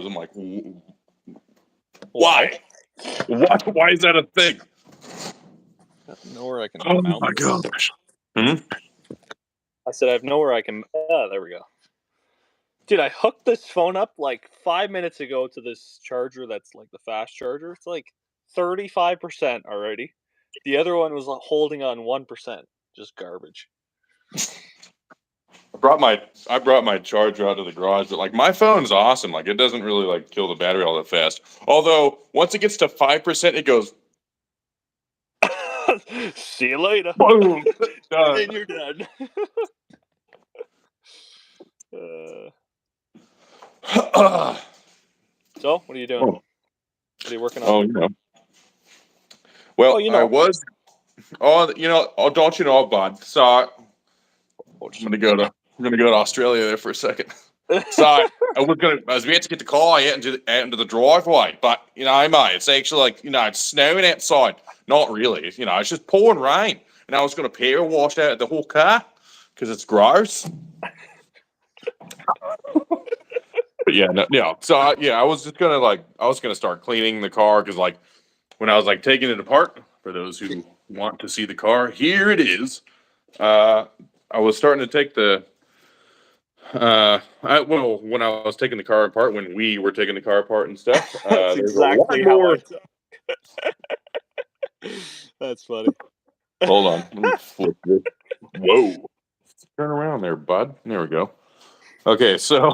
I'm like, why? Why is that a thing? I have nowhere I can mount my gosh. I said I have nowhere I can. There we go. Dude, I hooked this phone up like 5 minutes ago to this charger that's like the fast charger. It's like 35% already. The other one was holding on 1%. Just garbage. I brought my charger out to the garage, but like my phone's awesome. Like it doesn't really like kill the battery all that fast. Although once it gets to 5%, it goes. See you later. Boom. And you're done. So, what are you doing? What are you working on? Oh, you know. Well, I was. Oh, you know. Oh, don't you know, bud? So I'm gonna go to Australia there for a second. So I was about to get the car out into the driveway, but you know, mate, it's actually like it's snowing outside. Not really, it's just pouring rain, and I was gonna power wash out the whole car because it's gross. But yeah, no. So I was just gonna start cleaning the car because like when I was like taking it apart, for those who want to see the car, here it is. I was starting to take the. When I was taking the car apart, when we were taking the car apart and stuff, that's exactly how I talk. That's funny. Hold on, let me flip this. Whoa, turn around there, bud. There we go. Okay, so,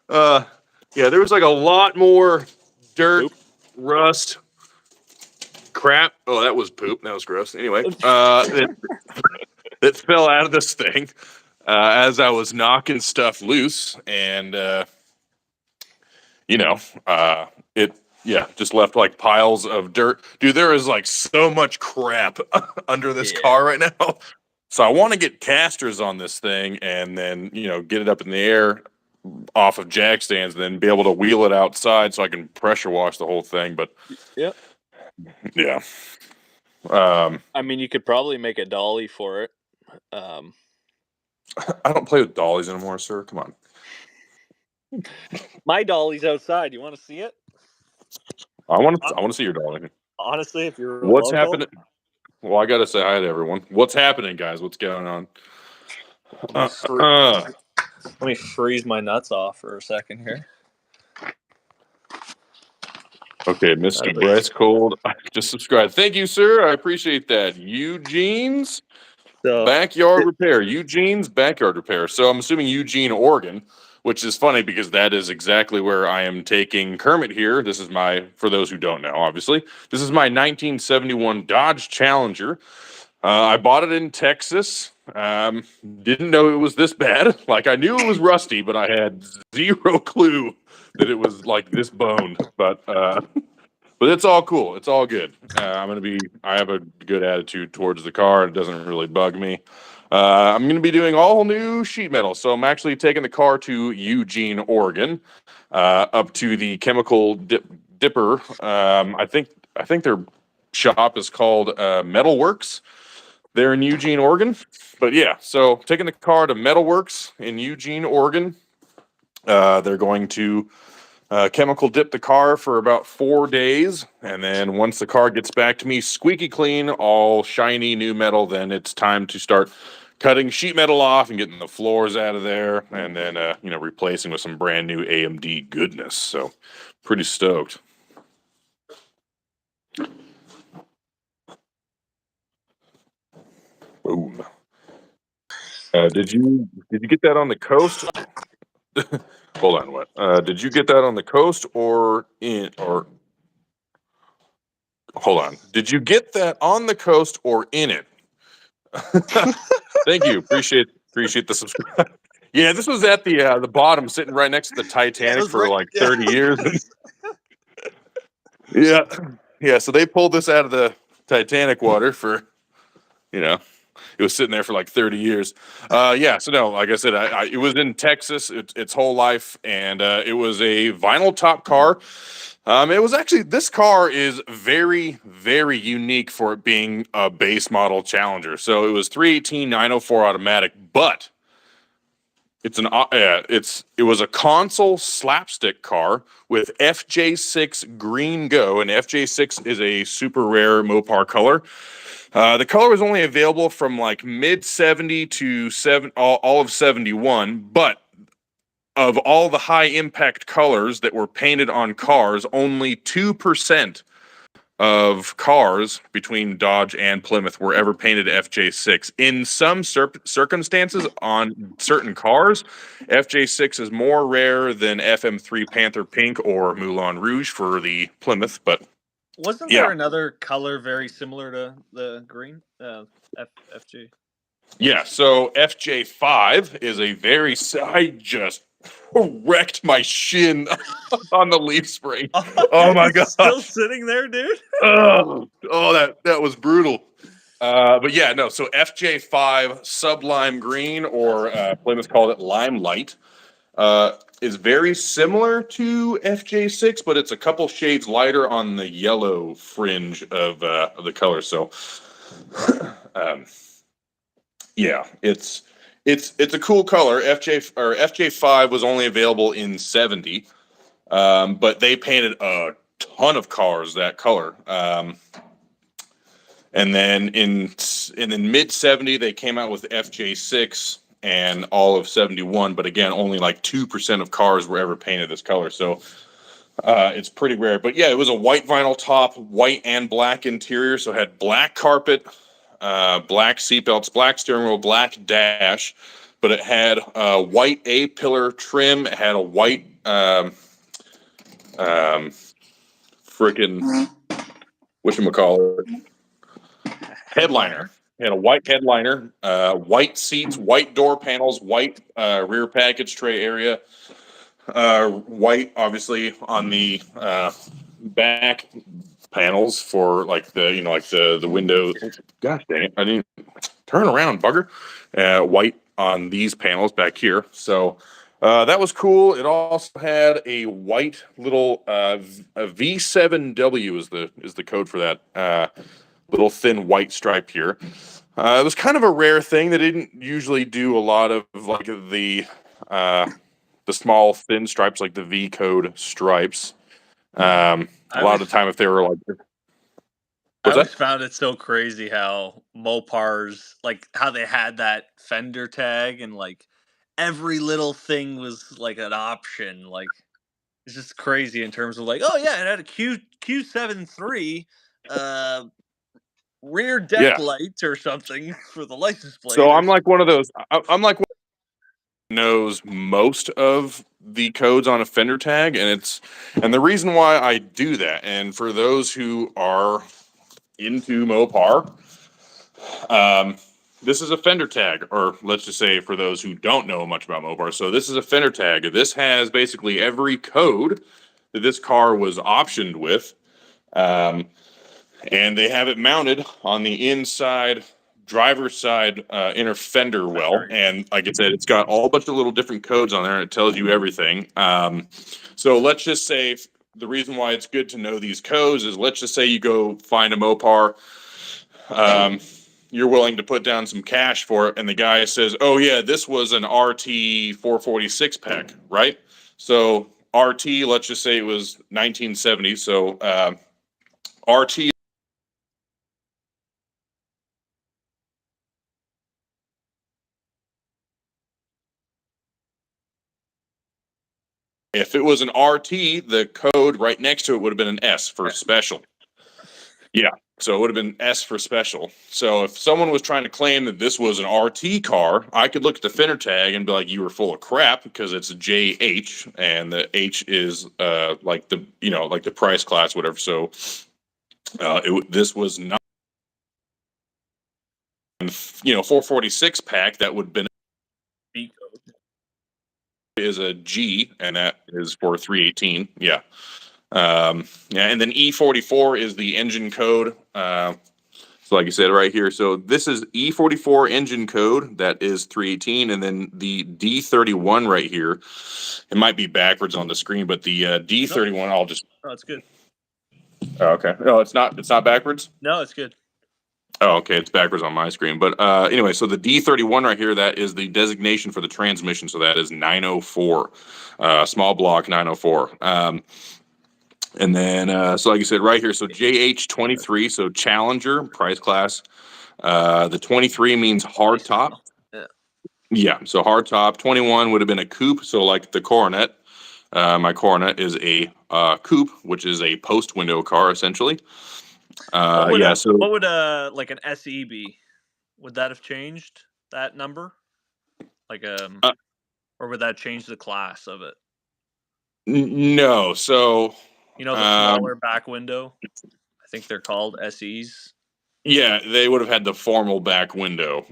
there was like a lot more dirt, rust, crap. Oh, that was poop. That was gross. Anyway, it fell out of this thing as I was knocking stuff loose, and it just left like piles of dirt. Dude, there is like so much crap under this car right now. So I want to get casters on this thing and then get it up in the air off of jack stands, and then be able to wheel it outside so I can pressure wash the whole thing. But yeah. I mean, you could probably make a dolly for it. I don't play with dollies anymore, sir. Come on. My dolly's outside. You want to see it? I want to see your dolly. Honestly, if you're what's happening? Well, I got to say hi to everyone. What's happening, guys? What's going on? Let me freeze my nuts off for a second here. Okay, Mr. Bryce Cold, just subscribed. Thank you, sir. I appreciate that. Eugene's backyard repair. Eugene's backyard repair. So I'm assuming Eugene, Oregon, which is funny because that is exactly where I am taking Kermit here. This is for those who don't know, obviously, this is my 1971 Dodge Challenger. I bought it in Texas. Didn't know it was this bad. Like I knew it was rusty, but I had zero clue that it was like this boned. But it's all cool. It's all good. I have a good attitude towards the car. It doesn't really bug me. I'm going to be doing all new sheet metal. So I'm actually taking the car to Eugene, Oregon, up to the Chemical Dipper. I think their shop is called Metalworks. They're in Eugene, Oregon. But yeah, so taking the car to Metalworks in Eugene, Oregon. They're going to chemical dip the car for about 4 days. And then once the car gets back to me squeaky clean, all shiny new metal, then it's time to start cutting sheet metal off and getting the floors out of there. And then, replacing with some brand new AMD goodness. So pretty stoked. Boom. Did you get that on the coast? Hold on, what? Did you get that on the coast or hold on. Did you get that on the coast or in it? Thank you. Appreciate the subscribe. Yeah, this was at the bottom, sitting right next to the Titanic for like 30 years. Yeah. So they pulled this out of the Titanic water for, it was sitting there for like 30 years. So no, like I said, it was in Texas its whole life, and it was a vinyl top car. It was actually, this car is very, very unique for it being a base model Challenger. So it was 318 904 automatic, but It was a console slapstick car with FJ6 Green Go, and FJ6 is a super rare Mopar color. The color was only available from like mid 70 to all of 71, but of all the high impact colors that were painted on cars, only 2% of cars between Dodge and Plymouth were ever painted FJ6. In some circumstances, on certain cars, FJ6 is more rare than FM3 Panther Pink or Moulin Rouge for the Plymouth. But wasn't there another color very similar to the green FJ? Yeah, so FJ5 is a very. I just wrecked my shin on the leaf spring. Oh my god! Still sitting there, dude. That was brutal. But yeah, no. So FJ5 Sublime Green, or Plymouth called it Limelight, is very similar to FJ6, but it's a couple shades lighter on the yellow fringe of the color. So, yeah, it's a cool color. FJ5 was only available in 70, but they painted a ton of cars that color. And then in mid 70, they came out with FJ6 and all of 71, but again, only like 2% of cars were ever painted this color. So it's pretty rare. But yeah, it was a white vinyl top, white and black interior. So it had black carpet, black seatbelts, black steering wheel, black dash, but it had white A-pillar trim. It had a white freaking whatchamacallit, headliner. It had a white headliner, white seats, white door panels, white rear package tray area, white obviously on the back panels for like the window. Gosh dang it! I didn't turn around, bugger. White on these panels back here. So that was cool. It also had a white little a V7W is the code for that little thin white stripe here. It was kind of a rare thing. They didn't usually do a lot of like the small thin stripes like the V code stripes. A lot of the time, if they were like, I always found it so crazy how Mopars, like how they had that fender tag and like every little thing was like an option. Like it's just crazy in terms of like, oh yeah, it had a Q73 rear deck light or something for the license plate. So I'm like one of those. I'm like one knows most of the codes on a fender tag, and the reason why I do that, and for those who are into Mopar, this is a fender tag, or let's just say for those who don't know much about Mopar, so this is a fender tag. This has basically every code that this car was optioned with, and they have it mounted on the inside driver's side inner fender well, and like I said, it's got all a bunch of little different codes on there, and it tells you everything. So let's just say the reason why it's good to know these codes is, let's just say you go find a Mopar, you're willing to put down some cash for it, and the guy says, oh yeah, this was an RT 446 pack, right? So RT, let's just say it was 1970, so RT if it was an RT, the code right next to it would have been an S for special. Yeah, so it would have been S for special. So if someone was trying to claim that this was an RT car, I could look at the fender tag and be like, you were full of crap, because it's a JH, and the H is like the price class, whatever. So this was not 446 pack. That would have been B code is a G, and that is for 318. Yeah. And then E44 is the engine code. So like I said right here, so this is E44 engine code, that is 318, and then the D31 right here, it might be backwards on the screen, but the D31, I'll just... Oh, it's good. Oh, okay. No, it's not backwards? No, it's good. Oh, okay, it's backwards on my screen. But anyway, so the D31 right here, that is the designation for the transmission. So that is 904, small block 904. And then, so like you said, right here, so JH23, so Challenger, price class. The 23 means hard top. Yeah. Yeah, so hard top. 21 would have been a coupe, so like the Coronet. My Coronet is a coupe, which is a post window car, essentially. What would Yeah, so what would like an SE be? Would that have changed that number? Like or would that change the class of it? no, so You know, the smaller back window. I think they're called SEs. yeah, they would have had the formal back window.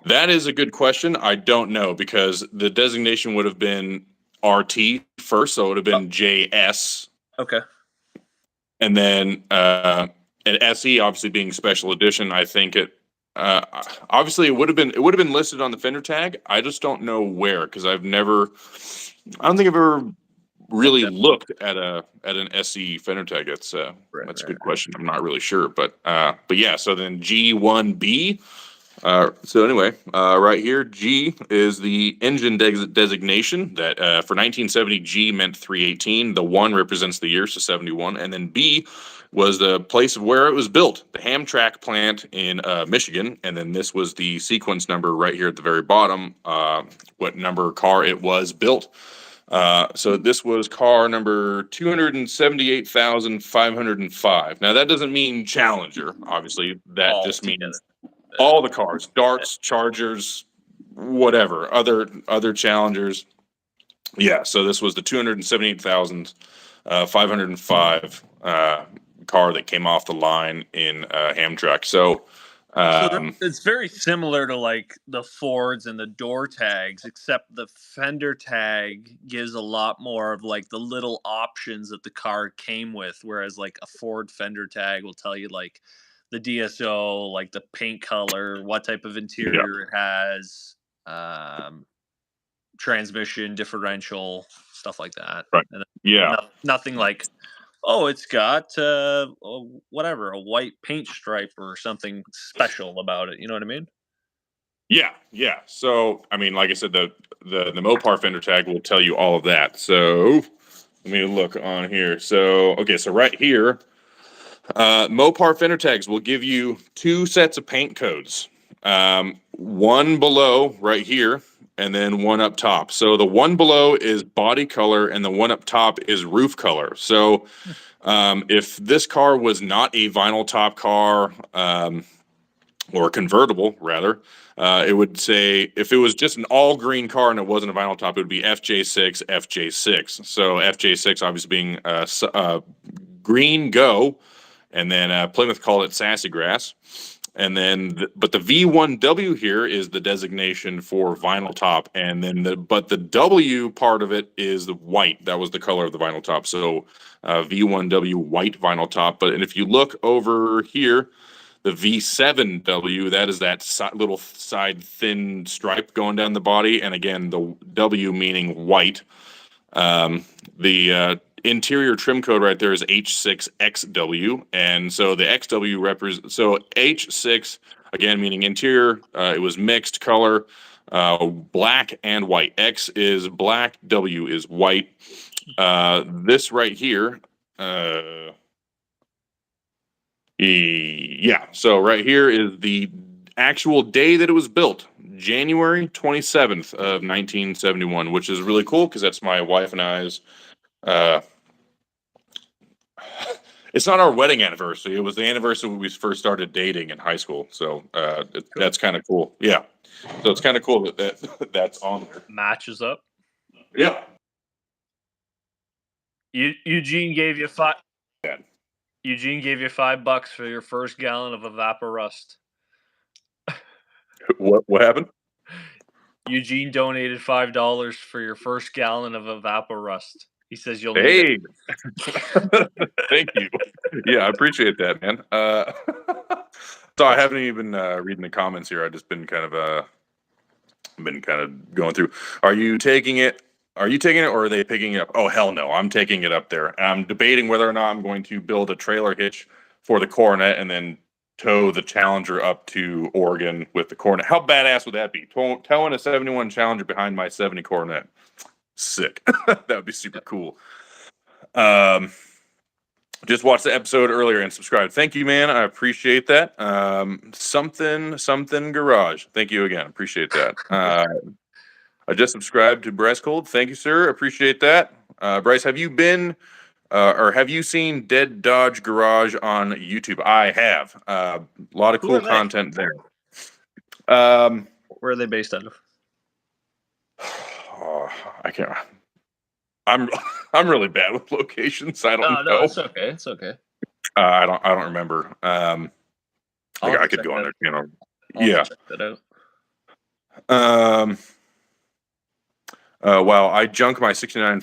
That is a good question. I don't know because the designation would have been RT first, so it would have been JS. Okay. And then an SE, obviously being special edition, I think it obviously it would have been listed on the fender tag. I just don't know where because I don't think I've ever really looked at an SE fender tag. That's a good question. I'm not really sure, but yeah. So then G1B. So anyway, right here, G is the engine designation that for 1970, G meant 318. The 1 represents the year, so 71. And then B was the place of where it was built, the Hamtramck plant in Michigan. And then this was the sequence number right here at the very bottom, what number car it was built. So this was car number 278,505. Now that doesn't mean Challenger, obviously. That just means all the cars, darts, Chargers, whatever, other Challengers. Yeah, so this was the 278,505 car that came off the line in Hamtramck. So it's very similar to like the Fords and the door tags, except the fender tag gives a lot more of like the little options that the car came with, whereas like a Ford fender tag will tell you like the DSO, like the paint color, what type of interior it has, transmission, differential, stuff like that. Right. And Yeah. nothing like, oh, it's got whatever, a white paint stripe or something special about it. You know what I mean? Yeah, yeah. So I mean, like I said, the Mopar fender tag will tell you all of that. So let me look on here. So okay, so right here, Mopar fender tags will give you 2 sets of paint codes. One below right here, and then one up top. So the one below is body color, and the one up top is roof color. So if this car was not a vinyl top car, or convertible rather, it would say if it was just an all green car and it wasn't a vinyl top, it would be FJ6, FJ6. So FJ6 obviously being green go, and then Plymouth called it sassy grass. And then, but the V1W here is the designation for vinyl top, and then the W part of it is the white. That was the color of the vinyl top. So V1W white vinyl top. But and if you look over here, the V7W, that is that little side thin stripe going down the body, and again the W meaning white. The interior trim code right there is H6XW, and so the XW represents, so H6 again meaning interior. It was mixed color, black and white. X is black, W is white. This right here, yeah. So right here is the actual day that it was built, January 27th of 1971, which is really cool because that's my wife and I's. It's not our wedding anniversary. It was the anniversary when we first started dating in high school. So that's kind of cool. Yeah. So it's kind of cool that that's on there. Matches up. Yeah. Eugene gave you Eugene gave you $5 for your first gallon of Evaporust. What happened? Eugene donated $5 for your first gallon of Evaporust. He says you'll need it. Thank you. Yeah, I appreciate that, man. So I haven't even reading the comments here. I've just been kind of going through. Are you taking it? Or are they picking it up? Oh hell no! I'm taking it up there. I'm debating whether or not I'm going to build a trailer hitch for the Coronet and then tow the Challenger up to Oregon with the Coronet. How badass would that be? Towing a 71 Challenger behind my 70 Coronet. Sick. That would be super cool. Just watched the episode earlier and subscribed. Thank you, man. I appreciate that. Something garage. Thank you again. Appreciate that. I just subscribed to Bryce Cold. Thank you, sir. Appreciate that. Bryce, have you been or have you seen Dead Dodge Garage on YouTube? I have. A lot of cool content there. Where are they based out of? I can't. I'm really bad with locations. I don't know. No, it's okay. It's okay. I don't remember. I could go on their channel. Yeah. Check that out. Wow, I junk my 69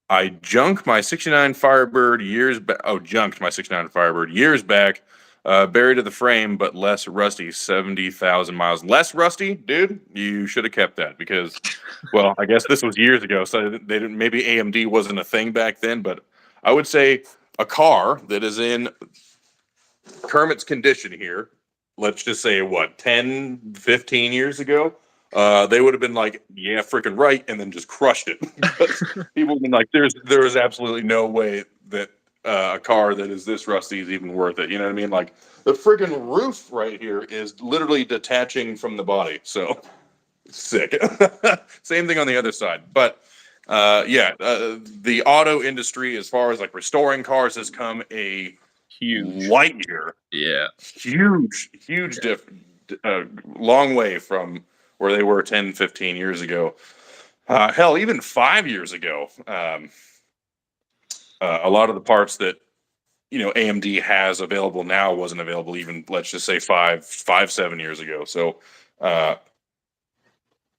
I junked my 69 Firebird years back. Oh, junked my 69 Firebird years back. Buried to the frame, but less rusty. 70,000 miles less rusty, dude. You should have kept that because, well, I guess this was years ago, so they didn't. Maybe AMD wasn't a thing back then, but I would say a car that is in Kermit's condition here. Let's just say 10, 15 years ago. They would have been like, yeah, freaking right, and then just crushed it. People have been like, there is absolutely no way that a car that is this rusty is even worth it. You know what I mean? Like the freaking roof right here is literally detaching from the body. So sick. Same thing on the other side. But the auto industry, as far as like restoring cars, has come a huge light year. Yeah. Huge long way from where they were 10, 15 years ago. Hell, even 5 years ago. A lot of the parts that AMD has available now wasn't available even, let's just say 7 years ago. So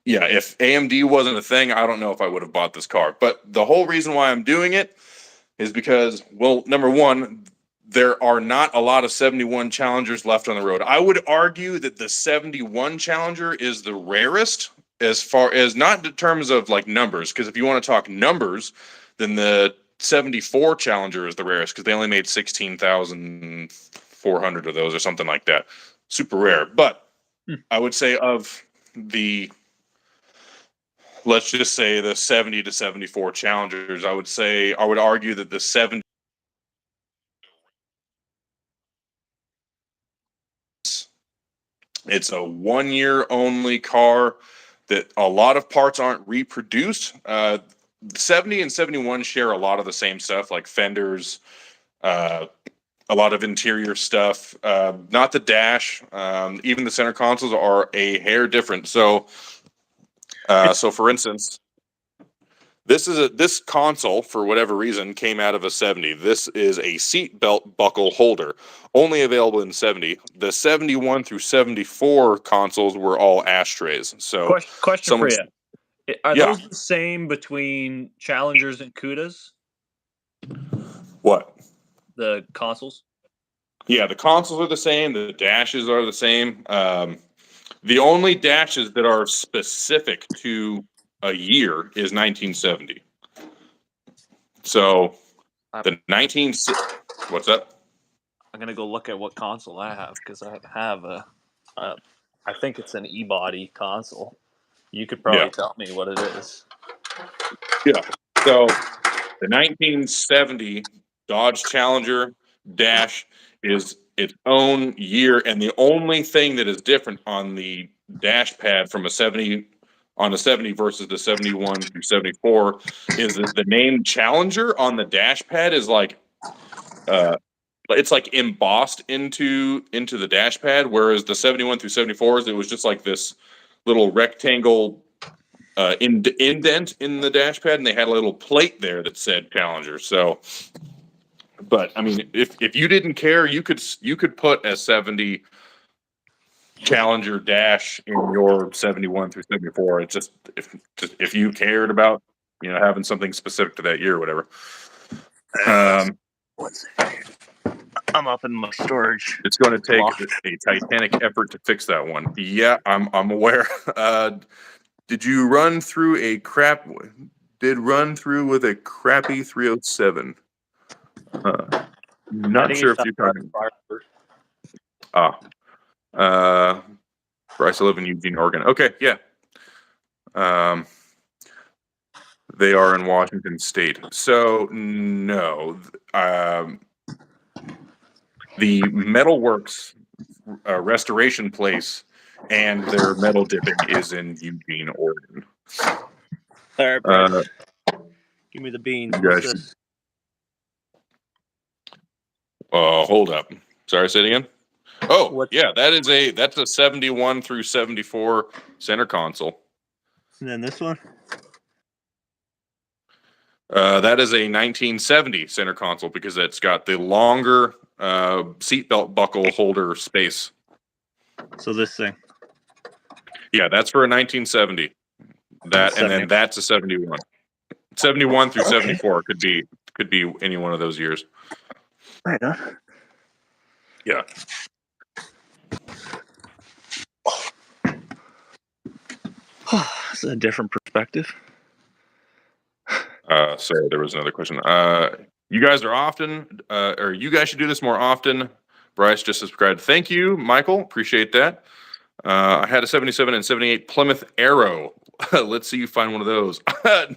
if AMD wasn't a thing, I don't know if I would have bought this car. But the whole reason why I'm doing it is because, well, number one, there are not a lot of 71 Challengers left on the road. I would argue that the 71 Challenger is the rarest, as far as not in terms of like numbers, because if you want to talk numbers, then the 74 Challenger is the rarest because they only made 16,400 of those or something like that. Super rare. But I would say of the, let's just say the 70 to 74 Challengers, I would argue that the 70 it's a 1 year only car that a lot of parts aren't reproduced. 70 and 71 share a lot of the same stuff, like fenders, a lot of interior stuff. Not the dash. Even the center consoles are a hair different. So for instance, this console, for whatever reason, came out of a 70. This is a seat belt buckle holder, only available in 70. The 71 through 74 consoles were all ashtrays. So question for you. Are Yeah. those the same between Challengers and Cudas? What? The consoles? Yeah, the consoles are the same. The dashes are the same. The only dashes that are specific to a year is 1970. So the 19... What's that? I'm going to go look at what console I have because I have I think it's an E-body console. You could probably tell me what it is. Yeah. So the 1970 Dodge Challenger dash is its own year, and the only thing that is different on the dash pad from a 70 versus the 71 through 74 is that the name Challenger on the dash pad is like it's like embossed into the dash pad, whereas the 71 through 74s, it was just like this little rectangle indent in the dash pad, and they had a little plate there that said Challenger. So, but I mean, if you didn't care, you could put a 70 Challenger dash in your 71 through 74. It's just if you cared about having something specific to that year or whatever. I'm up in my storage. It's going to take a titanic effort to fix that one. Yeah, I'm aware. Did you run through with a crappy 307? Not sure if you're talking. Bryce, I live in Eugene, Oregon. Okay, yeah. They are in Washington State. So no, the Metalworks restoration place and their metal dipping is in Eugene, Oregon. All right, Bryce. Give me the beans. What's this? Hold up. Sorry, say it again. Oh, yeah, that's a 71 through 74 center console. And then this one? That is a 1970 center console because it's got the longer seatbelt buckle holder space. So this thing? Yeah, that's for a 1970. And then that's a 71. 71 through 74 could be any one of those years. Right on. Yeah. It's a different perspective. So there was another question. You guys are often, or you guys should do this more often. Bryce just subscribed. Thank you, Michael. Appreciate that. I had a 77 and 78 Plymouth Arrow. Let's see you find one of those.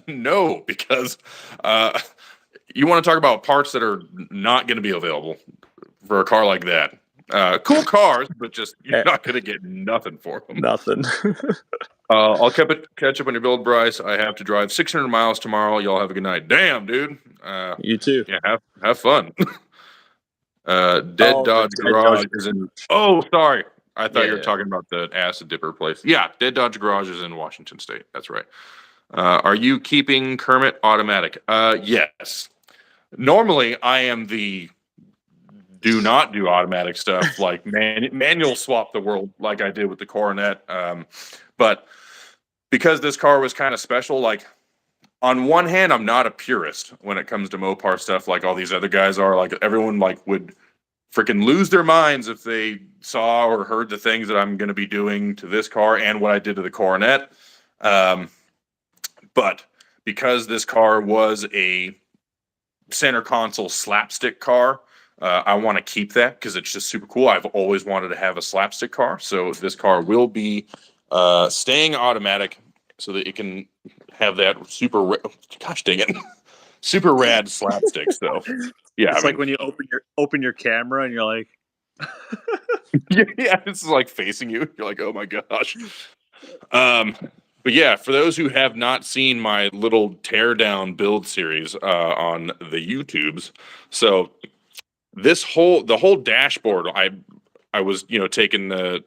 No, because you want to talk about parts that are not going to be available for a car like that. Cool cars, but just you're not going to get nothing for them. Nothing. I'll catch up on your build, Bryce. I have to drive 600 miles tomorrow. Y'all have a good night. Damn, dude. You too. Yeah, have fun. Dodge Garage is in. Oh, sorry. I thought you were talking about the acid dipper place. Yeah, Dead Dodge Garage is in Washington State. That's right. Are you keeping Kermit automatic? Yes. Normally, I am the do not do automatic stuff, like manual swap the world like I did with the Coronet. But because this car was kind of special, like on one hand, I'm not a purist when it comes to Mopar stuff like all these other guys are. Like everyone like would freaking lose their minds if they saw or heard the things that I'm going to be doing to this car and what I did to the Coronet. But because this car was a center console slapstick car, I want to keep that because it's just super cool. I've always wanted to have a slapstick car. So this car will be staying automatic so that it can have that super, gosh dang it, super rad slapstick. So yeah, it's like when you open your camera and you're like, yeah, it's like facing you. You're like, oh my gosh. But yeah, for those who have not seen my little teardown build series on the YouTubes, so the whole dashboard, I was taking the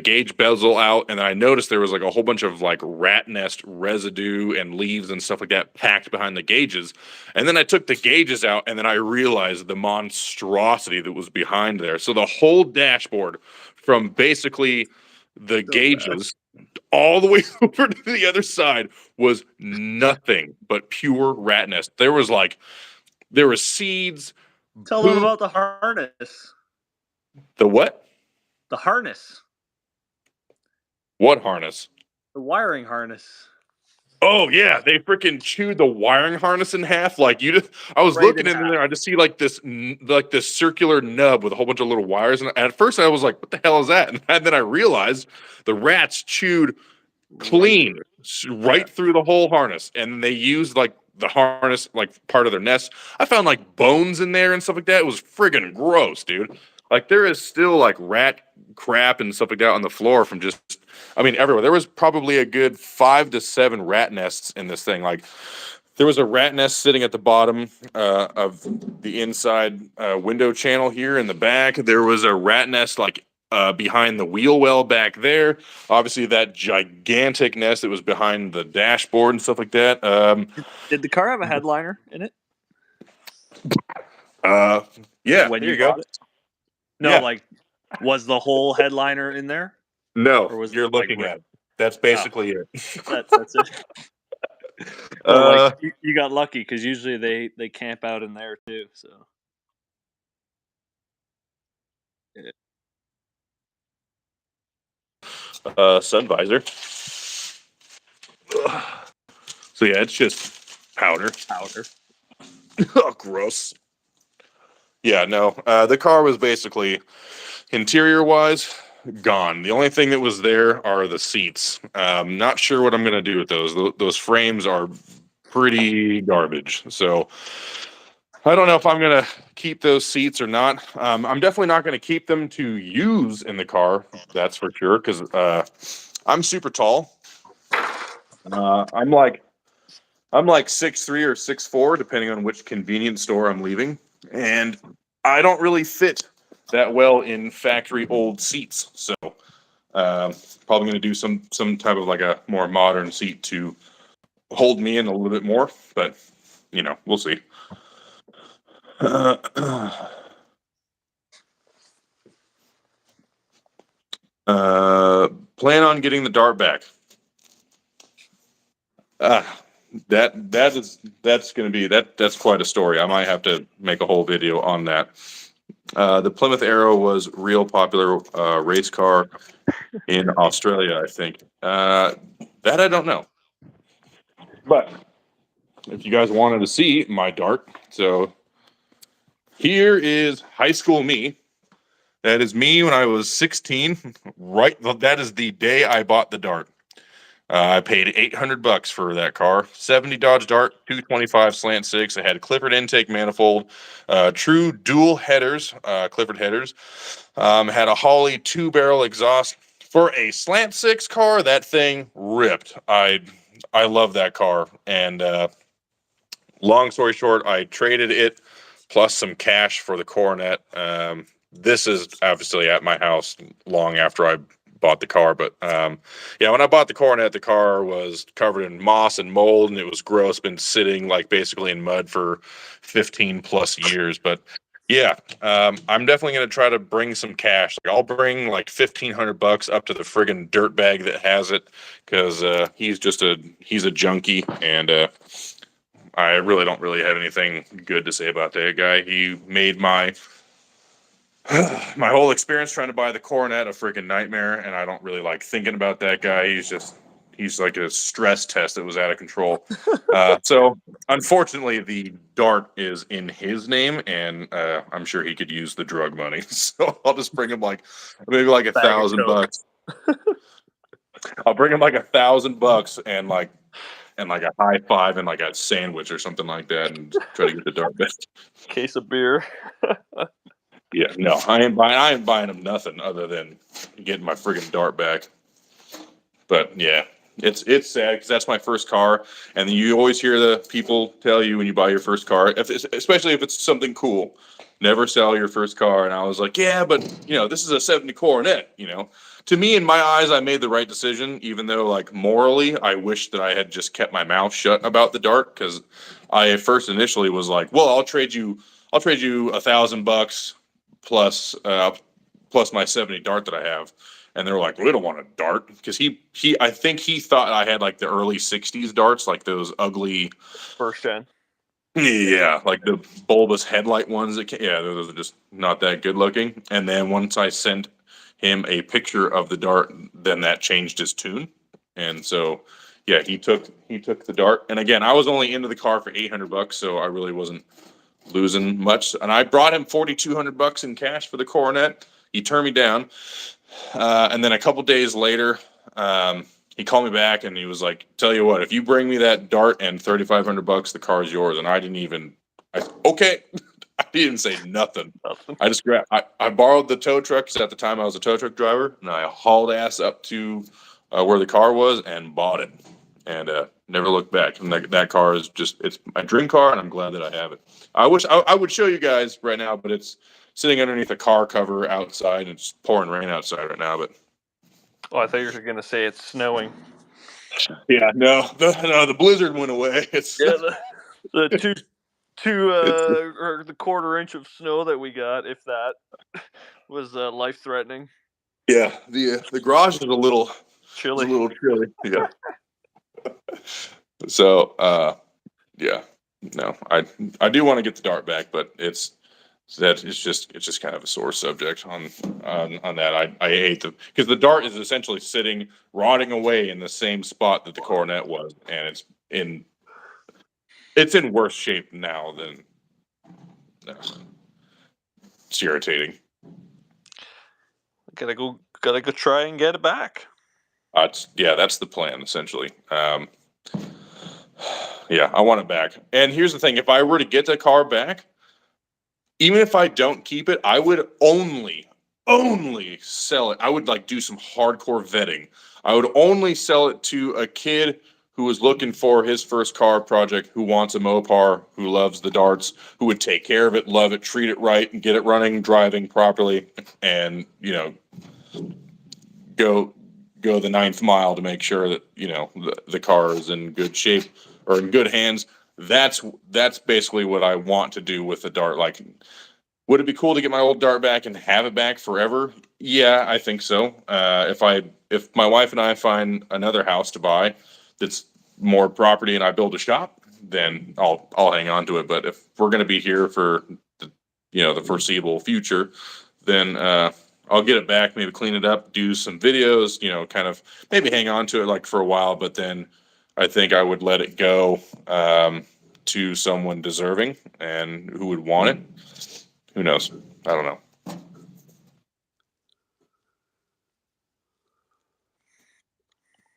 gauge bezel out, and I noticed there was like a whole bunch of like rat nest residue and leaves and stuff like that packed behind the gauges. And then I took the gauges out, and then I realized the monstrosity that was behind there. So the whole dashboard, from basically the gauges all the way over to the other side, was nothing but pure rat nest. There was seeds. Tell them about the harness. The what? The harness. What harness? The wiring harness. Oh yeah, they freaking chewed the wiring harness in half. Like I was looking in there, I just see like this circular nub with a whole bunch of little wires. And at first I was like, "What the hell is that?" And then I realized the rats chewed clean right through the whole harness, and they used like the harness like part of their nest. I found like bones in there and stuff like that. It was friggin' gross, dude. Like there is still like rat crap and stuff like that on the floor from everywhere. There was probably a good 5 to 7 rat nests in this thing. Like there was a rat nest sitting at the bottom of the inside window channel here in the back. There was a rat nest like behind the wheel well back there. Obviously that gigantic nest that was behind the dashboard and stuff like that. Did the car have a headliner in it? Yeah, when there you go. No, yeah. Like, was the whole headliner in there? No, you're looking at it. That's basically it. That's it. Like, you got lucky because usually they camp out in there too. So, sun visor. So yeah, it's just powder. Powder. Oh, gross. Yeah, no. The car was basically interior wise gone. The only thing that was there are the seats. Not sure what I'm gonna do with those. Those frames are pretty garbage. So I don't know if I'm gonna keep those seats or not. I'm definitely not gonna keep them to use in the car. That's for sure. Because I'm super tall. I'm like 6'3" or 6'4", depending on which convenience store I'm leaving, and I don't really fit that well in factory old seats. So probably going to do some type of like a more modern seat to hold me in a little bit more, but we'll see. Plan on getting the dart back. That's going to be that's quite a story. I might have to make a whole video on that. The Plymouth Arrow was real popular race car in Australia, I think. That I don't know. But if you guys wanted to see my dart, so here is high school me. That is me when I was 16. Right, that is the day I bought the dart. I paid $800 for that car. 70 Dodge Dart, 225 slant six. It had a Clifford intake manifold, true dual headers, Clifford headers. Had a Holley 2-barrel exhaust. For a slant six car, that thing ripped. I love that car. And long story short, I traded it plus some cash for the Coronet. This is obviously at my house long after I bought the car, but yeah, when I bought the Coronet, the car was covered in moss and mold, and it was gross. Been sitting like basically in mud for 15 plus years, but yeah, I'm definitely gonna try to bring some cash. Like, I'll bring like $1,500 up to the friggin' dirt bag that has it, because he's a junkie, and I really don't really have anything good to say about that guy. He made my my whole experience trying to buy the Coronet a freaking nightmare, and I don't really like thinking about that guy. He's like a stress test that was out of control. So unfortunately, the dart is in his name, and I'm sure he could use the drug money. So I'll just bring him like maybe like $1,000. I'll bring him like $1,000 and like a high five and like a sandwich or something like that, and try to get the dart back. Case of beer. Yeah, no, I ain't buying him nothing other than getting my friggin' dart back. But yeah, it's sad because that's my first car, and you always hear the people tell you when you buy your first car, especially if it's something cool, never sell your first car. And I was like, yeah, but this is a '70 Coronet. To me, in my eyes, I made the right decision, even though like morally, I wish that I had just kept my mouth shut about the dart, because I first initially was like, well, I'll trade you $1,000 plus my '70 dart that I have. And they were like, we don't want a dart, because I think he thought I had like the early '60s darts, like those ugly First gen. Yeah, like the bulbous headlight ones. Those are just not that good looking. And then once I sent him a picture of the dart, then that changed his tune. And so, yeah, he took the dart. And again, I was only into the car for $800, so I really wasn't losing much. And I brought him $4,200 in cash for the Coronet. He turned me down. And then a couple days later, he called me back and he was like, "Tell you what, if you bring me that dart and $3,500, the car is yours." And okay. I didn't say nothing. I just I borrowed the tow truck, because at the time I was a tow truck driver, and I hauled ass up to where the car was and bought it, and never looked back. And that car it's my dream car, and I'm glad that I have it. I wish I would show you guys right now, but it's sitting underneath a car cover outside, and it's pouring rain outside right now. But I thought you were going to say it's snowing. yeah, no, the blizzard went away. It's the or the quarter-inch of snow that we got, if that, was life-threatening. Yeah, the garage is a little chilly. Yeah. So yeah, no, I do want to get the dart back, but it's just kind of a sore subject on that. I hate because the dart is essentially sitting rotting away in the same spot that the Coronet was, and it's in worse shape now than It's irritating. Gotta go try and get it back. That's the plan essentially. Yeah, I want it back. And here's the thing: if I were to get the car back, even if I don't keep it, I would only sell it. I would like do some hardcore vetting. I would only sell it to a kid who was looking for his first car project, who wants a Mopar, who loves the darts, who would take care of it, love it, treat it right, and get it running, driving properly, and go the 9th mile to make sure that the car is in good shape or in good hands. That's basically what I want to do with the dart. Like, would it be cool to get my old dart back and have it back forever? Yeah, I think so. If my wife and I find another house to buy that's more property and I build a shop, then I'll hang on to it. But if we're going to be here for the foreseeable future, then I'll get it back, maybe clean it up, do some videos, kind of maybe hang on to it like for a while, but then I think I would let it go to someone deserving and who would want it. Who knows? I don't know.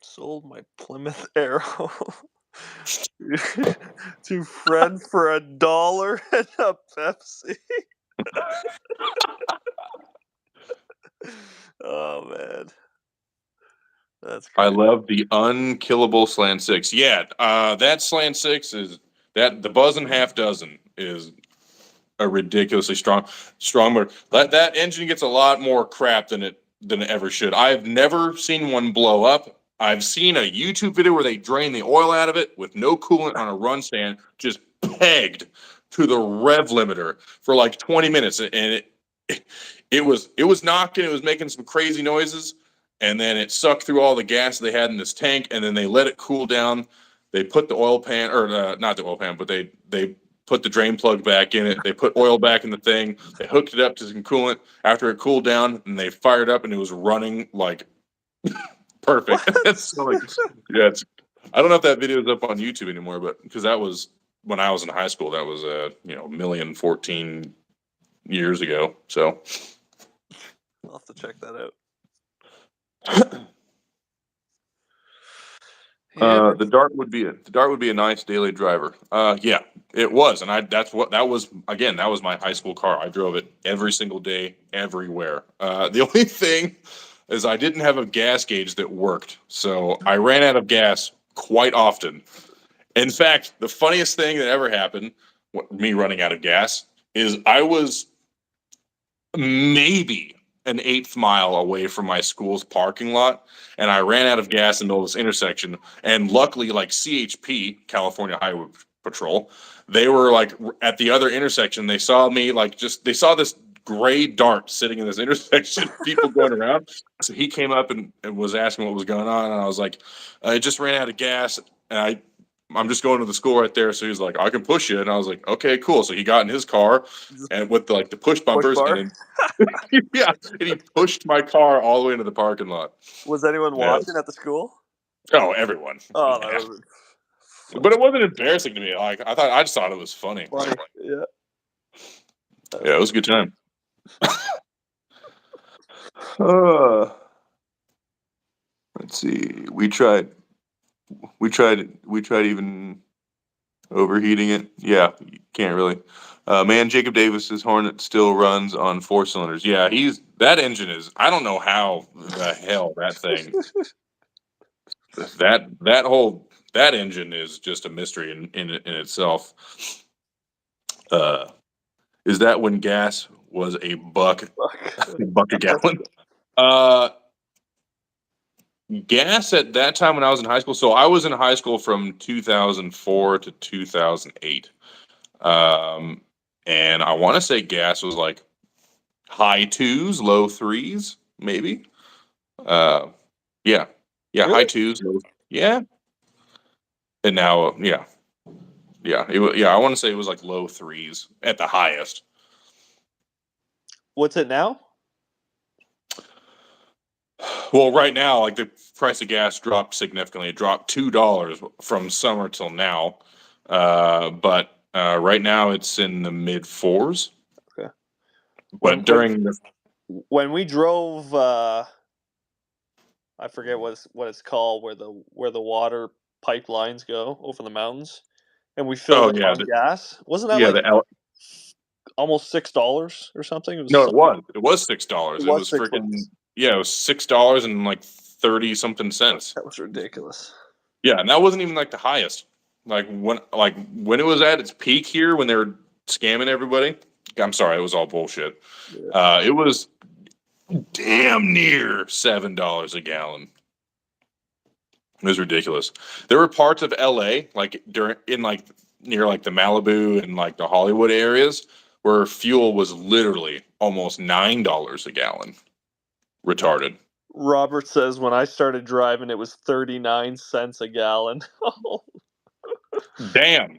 Sold my Plymouth Arrow to friend for $1 and a Pepsi. Oh man, that's crazy. I love the unkillable slant 6. Yeah, that slant 6 is that the buzz and half dozen is a ridiculously strong motor. That engine gets a lot more crap than it ever should. I've never seen one blow up. I've seen a YouTube video where they drain the oil out of it with no coolant on a run stand, just pegged to the rev limiter for like 20 minutes, and it was knocking. It was making some crazy noises, and then it sucked through all the gas they had in this tank, and then they let it cool down. They put the oil pan, or not the oil pan, but they put the drain plug back in it. They put oil back in the thing. They hooked it up to some coolant. After it cooled down, and they fired up, and it was running like perfect. I don't know if that video is up on YouTube anymore, but because that was when I was in high school. That was 14 years ago. So I'll have to check that out. The dart would be a nice daily driver. Yeah, it was, and that was my high school car. I drove it every single day, everywhere. The only thing is I didn't have a gas gauge that worked, so I ran out of gas quite often. In fact, the funniest thing that ever happened, me running out of gas, is I was maybe an 1/8 mile away from my school's parking lot, and I ran out of gas in the middle of this intersection. And luckily, like CHP, California Highway Patrol, they were like at the other intersection. They saw me they saw this gray dart sitting in this intersection, people going around. So he came up and was asking what was going on, and I was like, I just ran out of gas, and I'm just going to the school right there. So he was like, I can push you. And I was like, okay, cool. So he got in his car and with the push bumpers and yeah, and he pushed my car all the way into the parking lot. Was anyone watching at the school? Oh, everyone. Oh, yeah. But it wasn't embarrassing to me. I just thought it was funny. Yeah. Yeah, it was a good time. Let's see. We tried even overheating it. Yeah, you can't really. Man, Jacob Davis's Hornet still runs on 4 cylinders. Yeah, that engine is. I don't know how the hell that thing. that engine is just a mystery in itself. Is that when gas was a buck a gallon? Gas at that time when I was in high school. So I was in high school from 2004 to 2008. And I want to say gas was like high 2s, low 3s, maybe. Yeah. Really? High 2s. Yeah. And now, I want to say it was like low 3s at the highest. What's it now? Well, right now, like the price of gas dropped significantly. It dropped $2 from summer till now. But right now it's in the mid 4s. Okay. But when we drove, I forget what it's called, where the water pipelines go over the mountains, and we filled up on gas. Wasn't that almost $6 or something? It was no, something. it was $6. It was freaking it was $6 and like 30 something cents. That was ridiculous. Yeah, and that wasn't even like the highest. Like when it was at its peak here, when they were scamming everybody. I'm sorry, it was all bullshit. Yeah. It was damn near $7 a gallon. It was ridiculous. There were parts of LA, like near like the Malibu and like the Hollywood areas, where fuel was literally almost $9 a gallon. Retarded. Robert says when I started driving, it was 39 cents a gallon. Damn,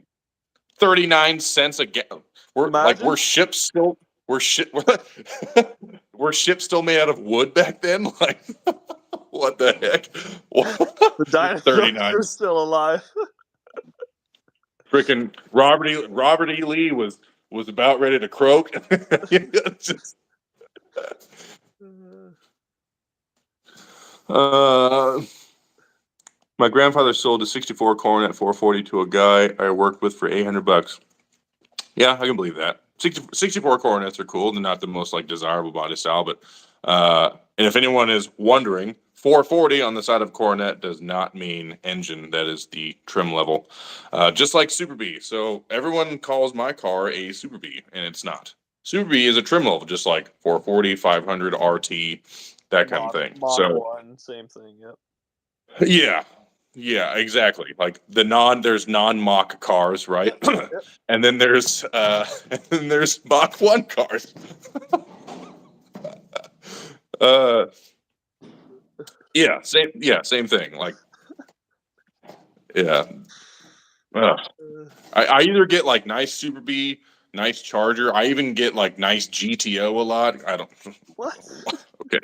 39 cents a gallon. Were ships still made out of wood back then? Like, what the heck? The dinosaurs are still alive. Freaking Robert E. Lee was about ready to croak. My grandfather sold a '64 Coronet 440 to a guy I worked with for $800. Yeah, I can believe that. 64 Coronets are cool. They're not the most like desirable body style, but and if anyone is wondering, 440 on the side of Coronet does not mean engine. That is the trim level, just like Super B. So everyone calls my car a Super B, and it's not. Super B is a trim level, just like 440, 500, RT, that kind of thing. Mod 1, same thing. Yep. Yeah, exactly. Like there's non-Mach cars, right? Yep. And then there's Mach 1 cars. Same thing. Like, yeah. I either get like nice Super B, nice Charger. I even get like nice GTO a lot. I don't. What? Okay.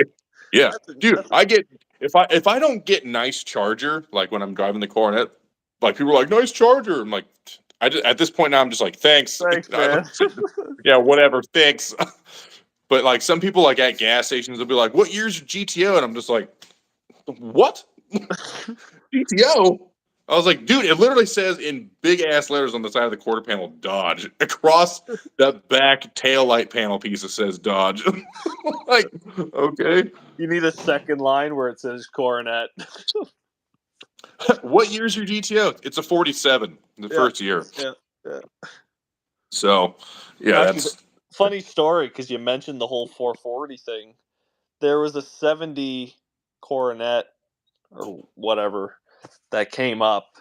Yeah, dude. I get if I don't get nice Charger, like when I'm driving the Coronet, like people are like nice Charger. I'm like, at this point now I'm just like thanks man. Yeah, whatever. Thanks. But like some people like at gas stations will be like, what year's your GTO? And I'm just like, what? GTO? I was like, dude, it literally says in big ass letters on the side of the quarter panel, Dodge. Across the back tail light panel piece, it says Dodge. Like, okay. You need a second line where it says Coronet. What year's your GTO? It's a 47, the first year. Yeah. So, yeah, actually, that's funny story because you mentioned the whole 440 thing. There was a 70 Coronet or whatever that came up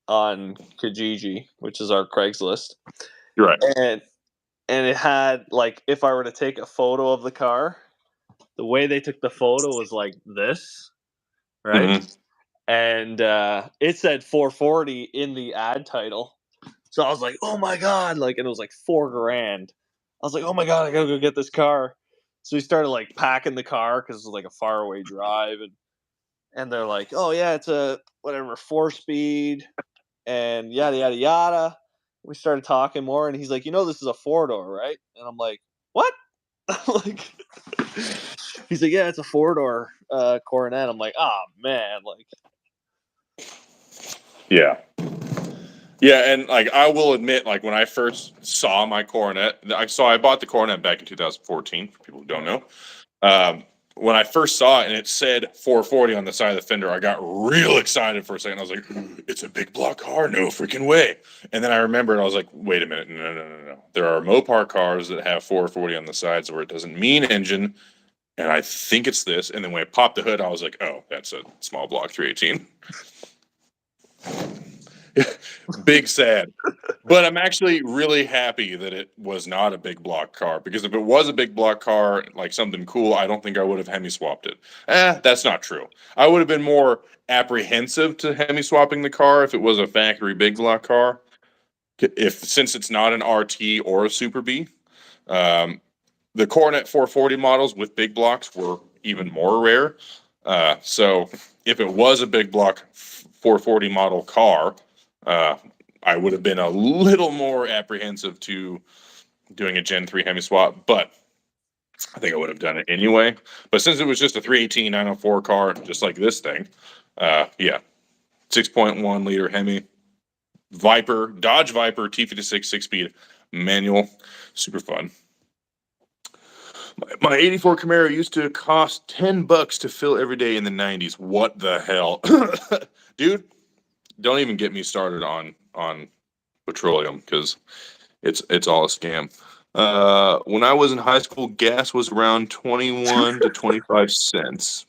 on Kijiji, which is our Craigslist. You're right. And it had like, if I were to take a photo of the car, the way they took the photo was like this, right? Mm-hmm. And it said 440 in the ad title. So I was like, oh my God, like, and it was like $4,000. I was like, oh my God, I gotta go get this car. So we started like packing the car because it was like a faraway drive, and they're like, oh yeah, it's a whatever 4-speed and yada yada yada. We started talking more, and he's like, this is a 4-door, right? And I'm like, what? Like, he's like, yeah, it's a 4-door Coronet. I'm like, oh man, like, yeah. Yeah, and like I will admit, like when I first saw my Coronet, I bought the Coronet back in 2014. For people who don't know, when I first saw it and it said 440 on the side of the fender, I got real excited for a second. I was like, "It's a big block car, no freaking way!" And then I remembered, I was like, "Wait a minute, no. There are Mopar cars that have 440 on the sides where it doesn't mean engine." And I think it's this. And then when I popped the hood, I was like, "Oh, that's a small block 318." Big sad. But I'm actually really happy that it was not a big block car, because if it was a big block car, like something cool, I don't think I would have Hemi swapped it. That's not true. I would have been more apprehensive to Hemi swapping the car if it was a factory big block car. Since it's not an RT or a Super B. The Coronet 440 models with big blocks were even more rare. So if it was a big block 440 model car, I would have been a little more apprehensive to doing a Gen 3 Hemi swap. But I think I would have done it anyway. But since it was just a 318 904 car, just like this thing, yeah, 6.1 liter Hemi Viper, Dodge Viper T56 6-speed manual, super fun. My 84 Camaro used to cost $10 to fill every day in the 90s. What the hell? Dude, don't even get me started on petroleum, because it's all a scam. When I was in high school, gas was around 21 to 25 cents.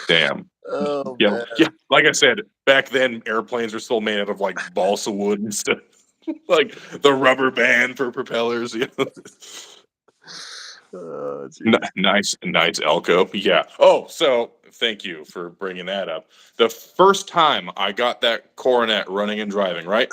Damn. Oh Yeah, man. yeah. Like I said, back then airplanes were still made out of like balsa wood and stuff. Like the rubber band for propellers. You know? Oh, Nice Elko. Yeah. Oh, so thank you for bringing that up. The first time I got that Coronet running and driving, right?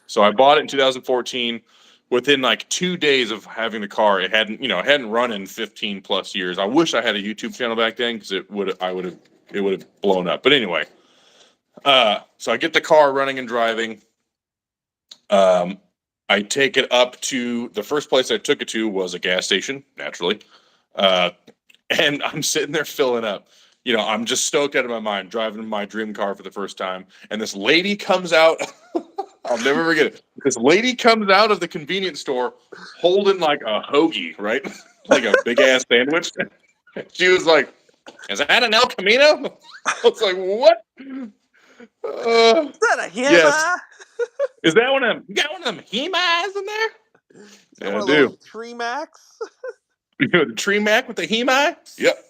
So I bought it in 2014. Within like 2 days of having the car, it hadn't run in 15 plus years. I wish I had a YouTube channel back then, because it would have blown up. But anyway, so I get the car running and driving. I take it up to the first place I took it to was a gas station, naturally. And I'm sitting there filling up. I'm just stoked out of my mind, driving my dream car for the first time. And this lady comes out. I'll never forget it. This lady comes out of the convenience store holding like a hoagie, right? Like a big ass sandwich. She was like, "Is that an El Camino?" I was like, "What? is that a Hema? Yes. Is that one of them? You got one of them Hemas in there?" Yeah, I do. Tree Max? The tree mac with the Hemi? Yep.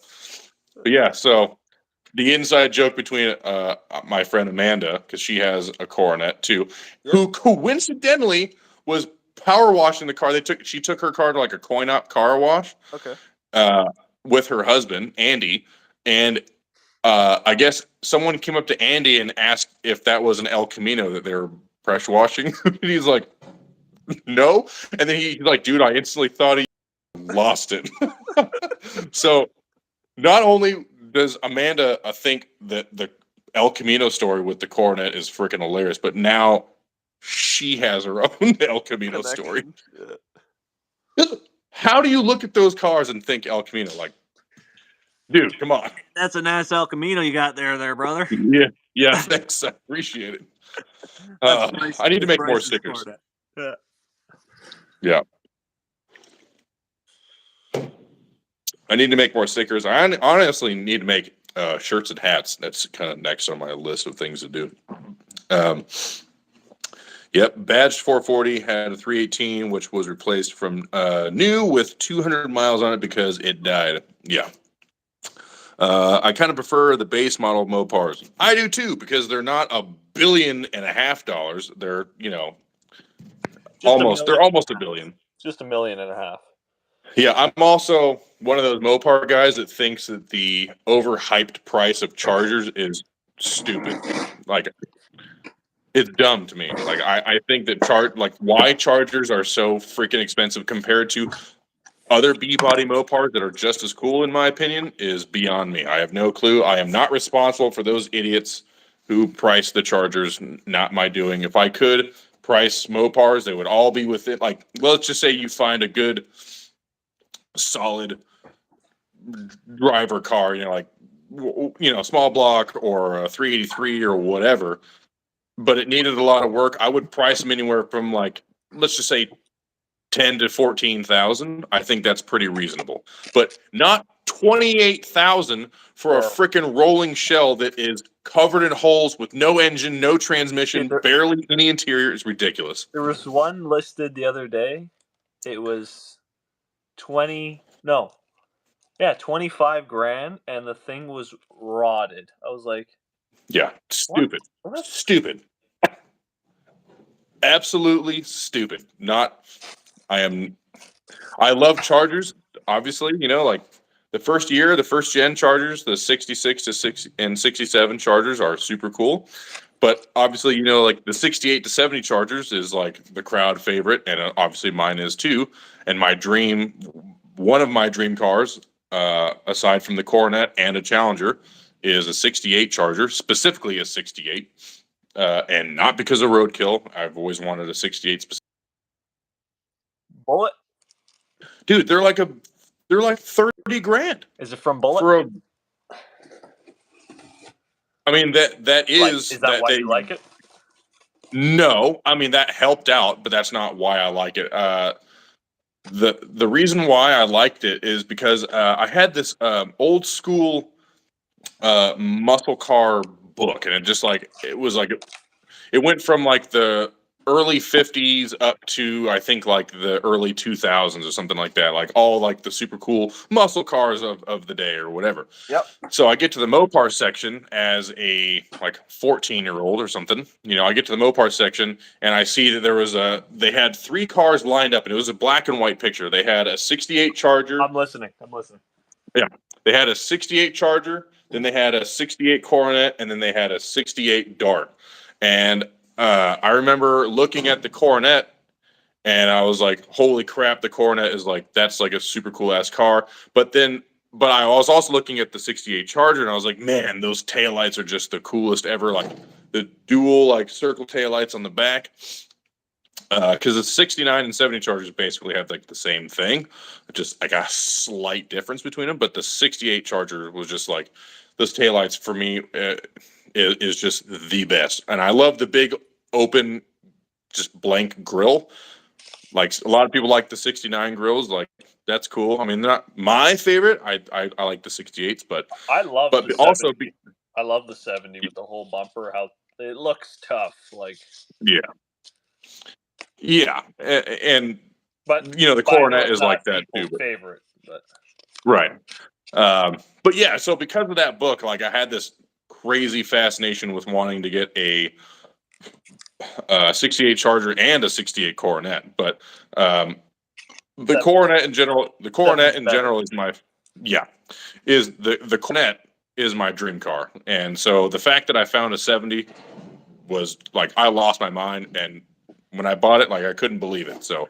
But yeah, so the inside joke between my friend Amanda, because she has a Coronet too, who coincidentally was power washing the car. She took her car to like a coin-op car wash. Okay. With her husband Andy, and I guess someone came up to Andy and asked if that was an El Camino that they were pressure washing. And he's like, "No," and then he's like, "Dude, I instantly thought he lost it." So not only does Amanda think that the El Camino story with the Coronet is freaking hilarious, but now she has her own El Camino story. Yeah. How do you look at those cars and think El Camino? Like, dude, come on. That's a nice El Camino you got there, brother. Yeah, thanks. I appreciate it. I need to make more stickers. Yeah. I need to make more stickers. I honestly need to make shirts and hats. That's kind of next on my list of things to do. Yep, Badged 440 had a 318, which was replaced from new with 200 miles on it because it died. Yeah. I kind of prefer the base model of Mopars. I do too, because they're not $1.5 billion. They're, almost $1 billion. Just $1.5 million. Yeah, I'm also one of those Mopar guys that thinks that the overhyped price of Chargers is stupid. Like, it's dumb to me. Like, I think that why Chargers are so freaking expensive compared to other B-body Mopars that are just as cool, in my opinion, is beyond me. I have no clue. I am not responsible for those idiots who price the Chargers. Not my doing. If I could price Mopars, they would all be within. Like, let's just say you find a good, solid driver car, small block or a 383 or whatever, but it needed a lot of work. I would price them anywhere from, like, let's just say 10 to 14,000. I think that's pretty reasonable, but not 28,000 for a freaking rolling shell that is covered in holes with no engine, no transmission, barely any interior. Is ridiculous. There was one listed the other day. It was 25 grand, and the thing was rotted. I was like, yeah, stupid. What? Stupid. Absolutely stupid. I love Chargers, obviously, like the first gen Chargers, the 66 to 6 and 67 Chargers are super cool. But obviously, like the 68 to 70 Chargers is like the crowd favorite, and obviously mine is too. And one of my dream cars, aside from the Coronet and a Challenger, is a 68 Charger, specifically a 68. And not because of roadkill. I've always wanted a 68 specific. Bullet? Dude, they're like a They're like $30,000. Is it from Bullet? For a, I mean that is is that why you like it? No, I mean that helped out, but that's not why I like it. The reason why I liked it is because I had this old school muscle car book, and it went from like the early 50s up to I think like the early 2000s or something like that, like all like the super cool muscle cars of the day or whatever. Yep. So I get to the Mopar section as a like 14-year-old or something. I get to the Mopar section and I see that they had 3 cars lined up, and it was a black and white picture. They had a 68 Charger. I'm listening. Yeah. They had a 68 Charger, then they had a 68 Coronet, and then they had a 68 Dart. And I remember looking at the Coronet, and I was like, "Holy crap! The Coronet that's like a super cool ass car." But I was also looking at the '68 Charger, and I was like, "Man, those taillights are just the coolest ever! Like the dual like circle taillights on the back." Because the '69 and '70 Chargers basically have like the same thing, just like a slight difference between them. But the '68 Charger was just like those taillights for me. Is just the best. And I love the big open, just blank grill. Like a lot of people like the 69 grills. Like that's cool. I mean, they're not my favorite. I like the 68s, but I love but the also 70. I love the 70 with the whole bumper. How it looks tough. Like yeah, and but the Coronet is like that too. But, favorite, but right. But yeah, so because of that book, like I had this crazy fascination with wanting to get a 68 Charger and a 68 Coronet. But the Coronet in general, is my the Coronet is my dream car. And so the fact that I found a 70 was like I lost my mind, and when I bought it, like I couldn't believe it. So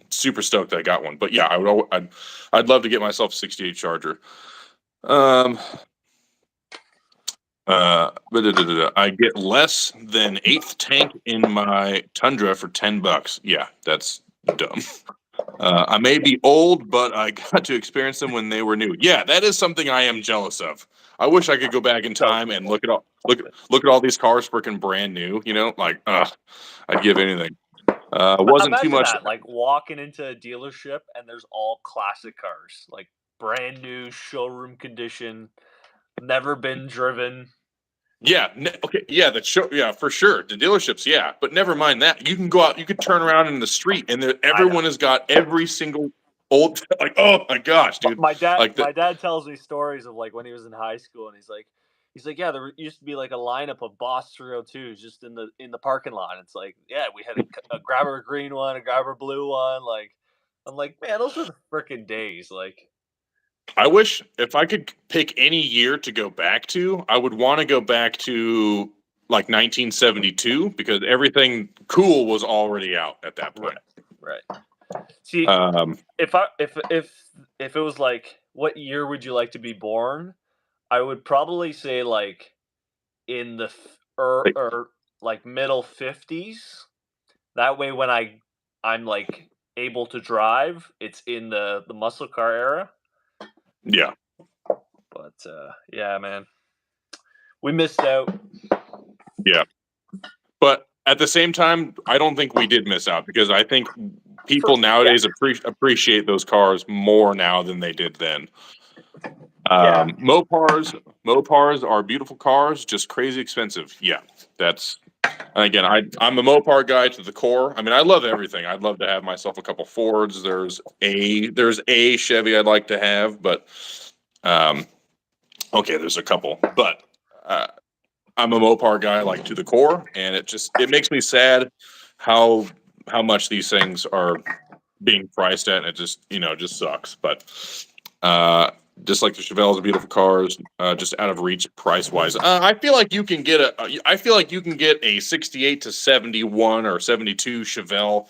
super stoked that I got one. But yeah, I'd love to get myself a 68 Charger. I get less than 1/8 tank in my Tundra for $10. Yeah, that's dumb. I may be old, but I got to experience them when they were new. Yeah, that is something I am jealous of. I wish I could go back in time and look at all these cars freaking brand new. Like I'd give anything. Wasn't too much. That, like walking into a dealership and there's all classic cars, like brand new, showroom condition, never been driven. Yeah. Okay. Yeah. Yeah, for sure. The dealerships. Yeah. But never mind that. You can go out, you could turn around in the street and everyone has got every single old, like, oh my gosh, dude. My dad tells me stories of like when he was in high school, and he's like, yeah, there used to be like a lineup of Boss 302s just in the parking lot. It's like, yeah, we had a grabber green one, a grabber blue one. Like, I'm like, man, those were the freaking days. Like, I wish if I could pick any year to go back to, I would want to go back to like 1972 because everything cool was already out at that point. Right. See, if it was like, what year would you like to be born? I would probably say like in the or like middle 50s. That way, when I'm like able to drive, it's in the muscle car era. Yeah. But yeah, man, we missed out. Yeah. But at the same time, I don't think we did miss out because I think people nowadays appreciate those cars more now than they did then. Mopars are beautiful cars, just crazy expensive. Yeah, that's. And again, I'm a Mopar guy to the core. I mean, I love everything. I'd love to have myself a couple Fords. There's a Chevy I'd like to have, but okay, there's a couple. But I'm a Mopar guy, like to the core, and it makes me sad how much these things are being priced at, and it just sucks. But just like the Chevelles are beautiful cars, just out of reach price wise. I feel like you can get a 68 to 71 or 72 Chevelle.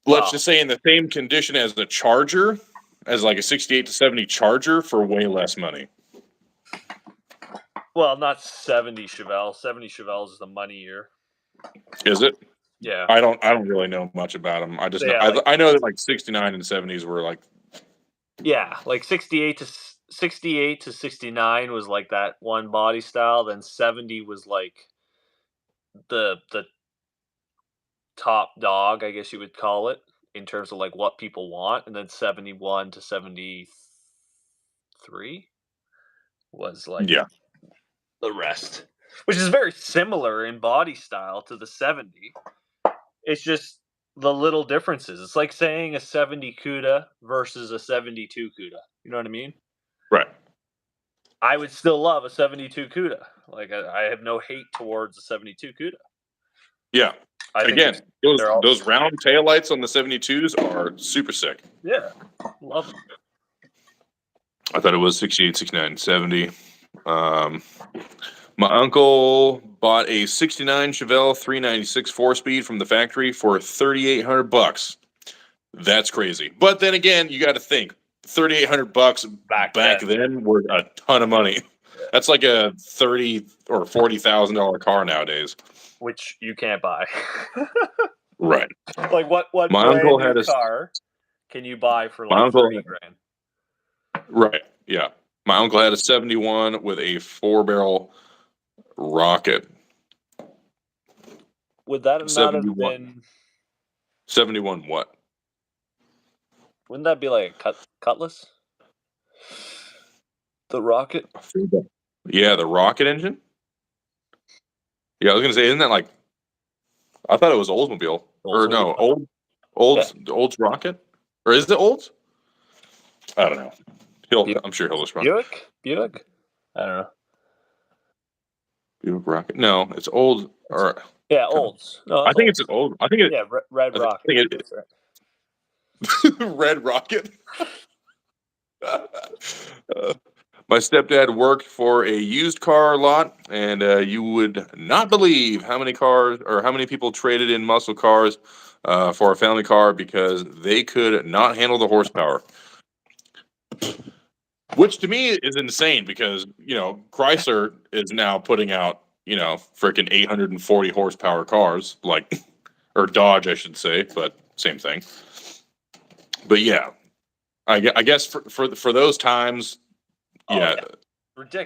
Let's just say in the same condition as the Charger, as like a 68 to 70 Charger for way less money. Well, not 70 Chevelle. 70 Chevelles is the money year. Is it? Yeah. I don't really know much about them. I just know, I know that like 69 and 70s were like. Yeah, like 68 to 69 was like that one body style. Then 70 was like the top dog, I guess you would call it, in terms of like what people want. And then 71 to 73 was like the rest, which is very similar in body style to the 70. It's just the little differences. It's like saying a 70 CUDA versus a 72 CUDA. You know what I mean? Right. I would still love a 72 CUDA. Like I have no hate towards a 72 CUDA. Yeah. Again, those round taillights on the 72s are super sick. Yeah. Love them. I thought it was 68, 69, 70. My uncle bought a 69 Chevelle 396 4-speed from the factory for $3,800. That's crazy. But then again, you got to think $3,800 back then were a ton of money. Yeah. That's like a $30,000 or $40,000 car nowadays, which you can't buy. Right. Like what my brand uncle new had car can you buy for like 30 grand? Right. Yeah. My uncle had a 71 with a 4-barrel rocket. Would that not have been 71 what? Wouldn't that be like a Cutlass? The rocket? Yeah, the rocket engine. Yeah, I was gonna say, isn't that like? I thought it was Oldsmobile. Or no, Old's rocket, or is it Old's? I don't know. I'm sure he'll respond. Buick. I don't know. Buick rocket. No, it's Old. Or Olds. No, I think it's an Old. I think it. Yeah, red rocket. I think Red rocket. My stepdad worked for a used car lot, and you would not believe how many cars or how many people traded in muscle cars for a family car because they could not handle the horsepower. Which to me is insane because, Chrysler is now putting out, freaking 840 horsepower cars, like, or Dodge, I should say, but same thing. But yeah, I guess for those times, ridiculous.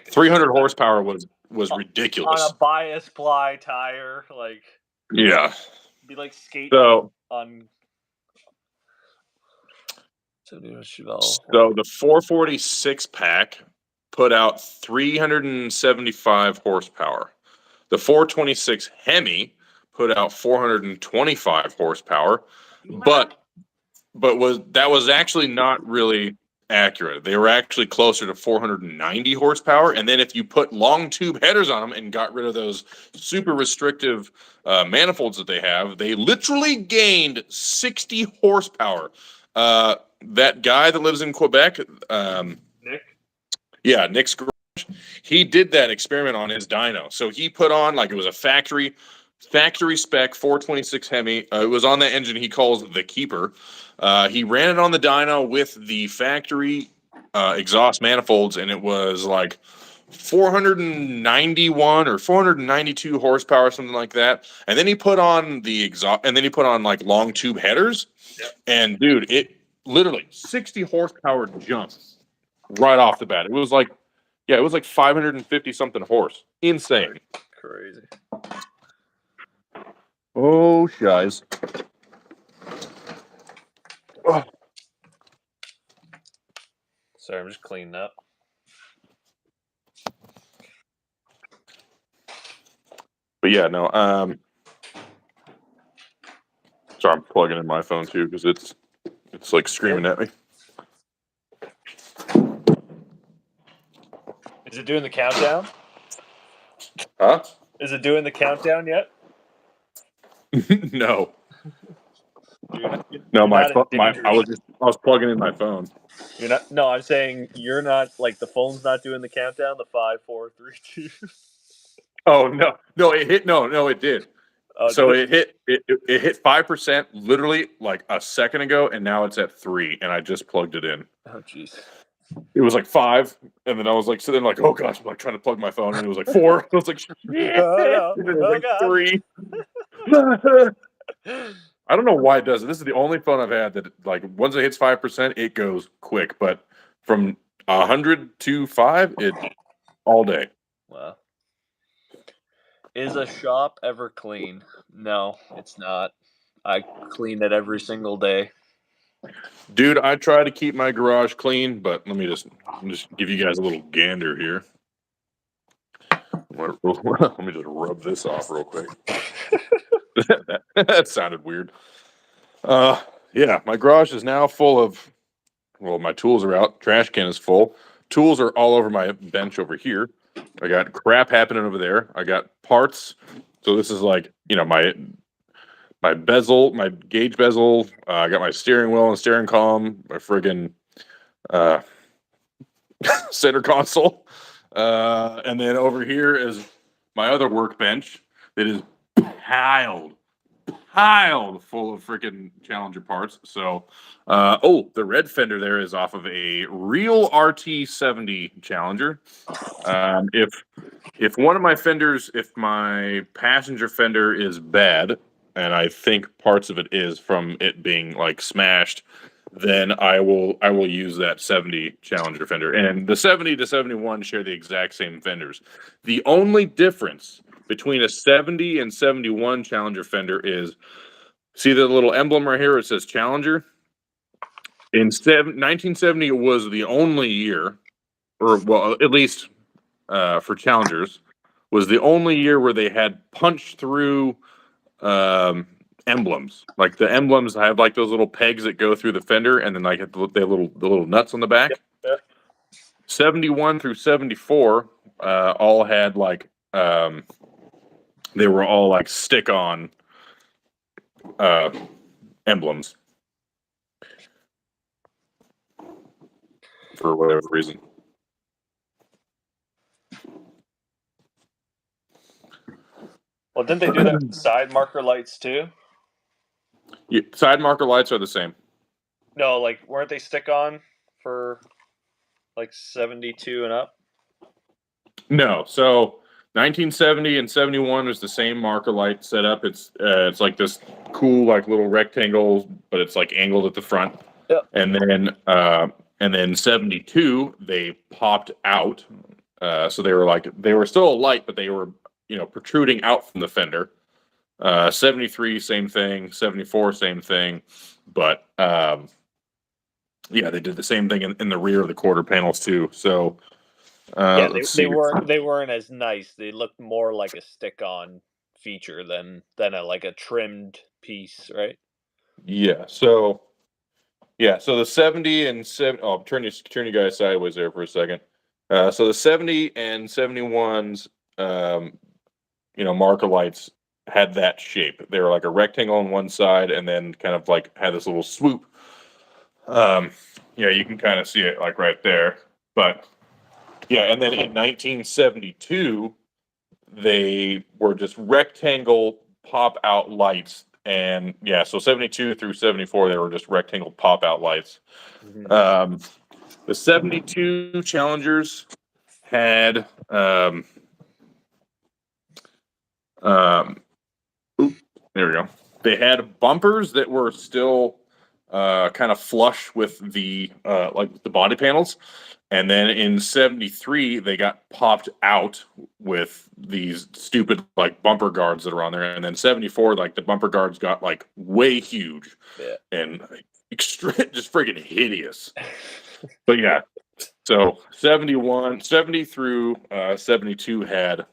300 horsepower was ridiculous on a bias ply tire, like be like skating on. So the 446 pack put out 375 horsepower. The 426 Hemi put out 425 horsepower, but was actually not really accurate. They were actually closer to 490 horsepower, and then if you put long tube headers on them and got rid of those super restrictive manifolds that they have, they literally gained 60 horsepower. That guy that lives in Quebec, Nick? Yeah, Nick's garage. He did that experiment on his dyno. So he put on, like, it was a factory spec 426 Hemi. It was on that engine he calls the Keeper. He ran it on the dyno with the factory exhaust manifolds, and it was like 491 or 492 horsepower, something like that. And then he put on the exhaust, and then he put on like long tube headers. Yep. And dude, it literally 60 horsepower jump right off the bat. It was like 550 something horse. Insane. Crazy. Oh, shiz. Oh. Sorry, I'm just cleaning up. But yeah, no. Sorry, I'm plugging in my phone too because it's like screaming at me. Is it doing the countdown? Huh? Is it doing the countdown yet? No. No, I was plugging in my phone. You're not. No, I'm saying you're not. Like the phone's not doing the countdown. The 5, 4, 3, 2. Oh no! It hit. No, it did. So it hit 5% literally like a second ago, and now it's at 3, and I just plugged it in. Oh jeez. It was like 5, and then I was like sitting like, oh gosh, I'm like trying to plug my phone, and it was like 4. I was like, oh, no. like 3. I don't know why it does it. This is the only phone I've had that, like, once it hits 5%, it goes quick. But from 100 to 5, it all day. Wow. Is a shop ever clean? No, it's not. I clean it every single day. Dude, I try to keep my garage clean, but let me just give you guys a little gander here. Let me just rub this off real quick. that sounded weird. Yeah, my garage is now full of, well, my tools are out. Trash can is full. Tools are all over my bench over here. I got crap happening over there. I got parts. So this is like, my bezel, my gauge bezel. I got my steering wheel and steering column. My friggin' center console. And then over here is my other workbench that is piled full of freaking Challenger parts. So, the red fender there is off of a real RT70 Challenger. If one of my fenders, if my passenger fender is bad, and I think parts of it is from it being like smashed, then I will use that 70 Challenger fender. And the 70 to 71 share the exact same fenders. The only difference between a 70 and 71 Challenger fender is, see the little emblem right here? It says Challenger. In 1970 was the only year, or well, at least for Challengers, was the only year where they had punched through emblems. Like the emblems have like those little pegs that go through the fender, and then like the little nuts on the back. Yeah. 71 through 74 all had like they were all like stick-on emblems for whatever reason. Well, didn't they do that with side marker lights too? Yeah, side marker lights are the same. No, like weren't they stick on for like 72 and up? No, so 1970 and 71 was the same marker light setup. It's like this cool like little rectangle, but it's like angled at the front. Yep. And then 72 they popped out. So they were still a light, but they were protruding out from the fender. 73 same thing, 74 same thing, but they did the same thing in the rear of the quarter panels too. So they weren't as nice. They looked more like a stick-on feature than a trimmed piece, right? Yeah. So the 70 and 7. Oh, turn you guys sideways there for a second. So the 70 and 71s, marker lights had that shape. They were like a rectangle on one side, and then kind of like had this little swoop. You can kind of see it like right there, but. Yeah, and then in 1972, they were just rectangle pop-out lights, and so 72 through 74, they were just rectangle pop-out lights. Mm-hmm. The 72 Challengers had there we go. They had bumpers that were still kind of flush with the like the body panels. And then in 73, they got popped out with these stupid like bumper guards that are on there. And then 74, like the bumper guards got like way huge and just freaking hideous. But yeah, so 70 through 72 had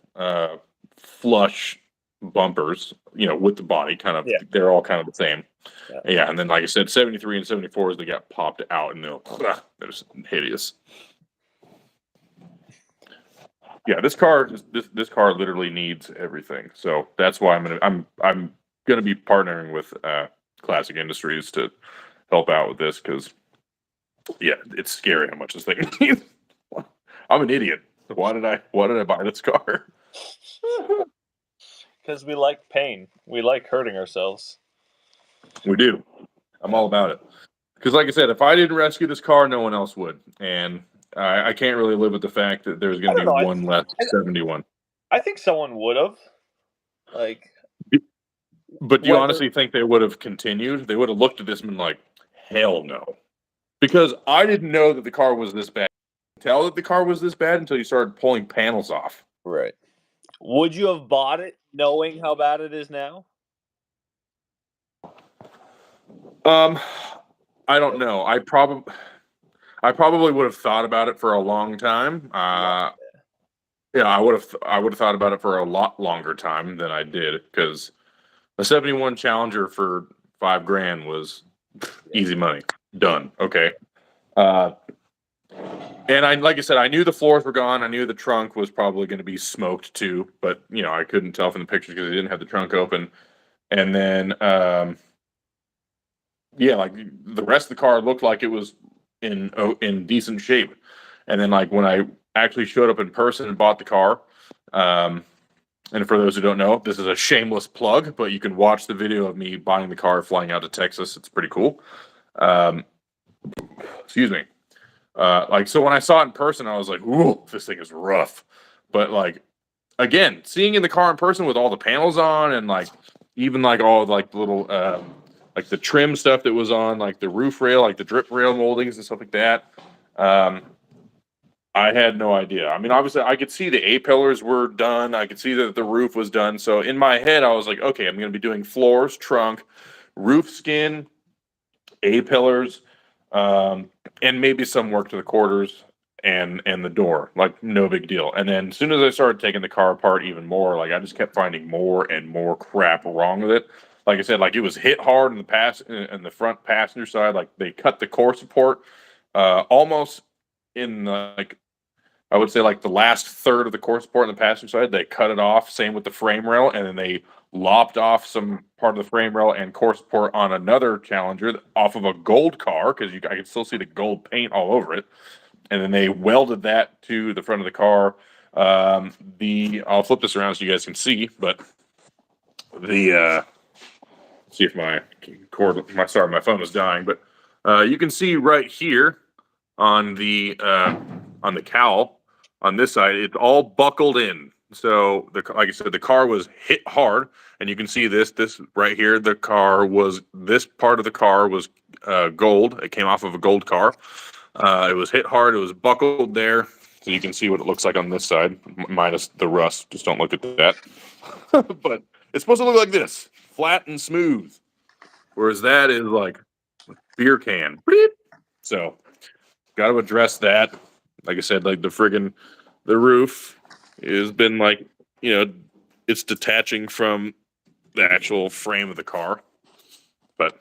flush bumpers, with the body kind of. Yeah. They're all kind of the same. Yeah, and then like I said, 73 and 74 they got popped out, and they're just hideous. Yeah, this car literally needs everything. So that's why I'm gonna be partnering with Classic Industries to help out with this, because it's scary how much this thing needs. I'm an idiot. Why did I buy this car? Because we like pain. We like hurting ourselves. We do. I'm all about it. Because like I said, if I didn't rescue this car, no one else would. And I can't really live with the fact that there's going to be one less 71. I think someone would have. Like, But do you honestly think they would have continued? They would have looked at this and been like, hell no. Because I didn't know that the car was this bad. Tell that the car was this bad until you started pulling panels off. Right. Would you have bought it knowing how bad it is now? I don't know. I probably would have thought about it for a long time. Yeah, I would have thought about it for a lot longer time than I did, because a 71 Challenger for $5,000 was easy money. Done. Okay. And like I said, I knew the floors were gone. I knew the trunk was probably going to be smoked too, but I couldn't tell from the pictures because I didn't have the trunk open. And then, yeah, like the rest of the car looked like it was in decent shape. And then, like when I actually showed up in person and bought the car, and for those who don't know, this is a shameless plug, but you can watch the video of me buying the car, flying out to Texas. It's pretty cool. Excuse me. So when I saw it in person, I was like, "Ooh, this thing is rough." But like, again, seeing in the car in person with all the panels on and like even like all like the little like the trim stuff that was on like the roof rail, like the drip rail moldings and stuff like that. I had no idea. I mean, obviously, I could see the A-pillars were done. I could see that the roof was done. So in my head, I was like, okay, I'm going to be doing floors, trunk, roof skin, A-pillars, and maybe some work to the quarters and the door. Like, no big deal. And then as soon as I started taking the car apart even more, like I just kept finding more and more crap wrong with it. Like I said, like it was hit hard in the front passenger side. Like they cut the core support almost in like I would say like the last third of the core support on the passenger side, they cut it off. Same with the frame rail, and then they lopped off some part of the frame rail and core support on another Challenger off of a gold car because I could still see the gold paint all over it. And then they welded that to the front of the car. I'll flip this around so you guys can see, but see if my my phone is dying, but you can see right here on the cowl on this side, it's all buckled in. So like I said, the car was hit hard, and you can see this right here. This part of the car was gold. It came off of a gold car. It was hit hard. It was buckled there, so you can see what it looks like on this side, minus the rust. Just don't look at that. But it's supposed to look like this, flat and smooth, whereas that is like beer can. So got to address that. Like I said, like the roof has been like, it's detaching from the actual frame of the car. But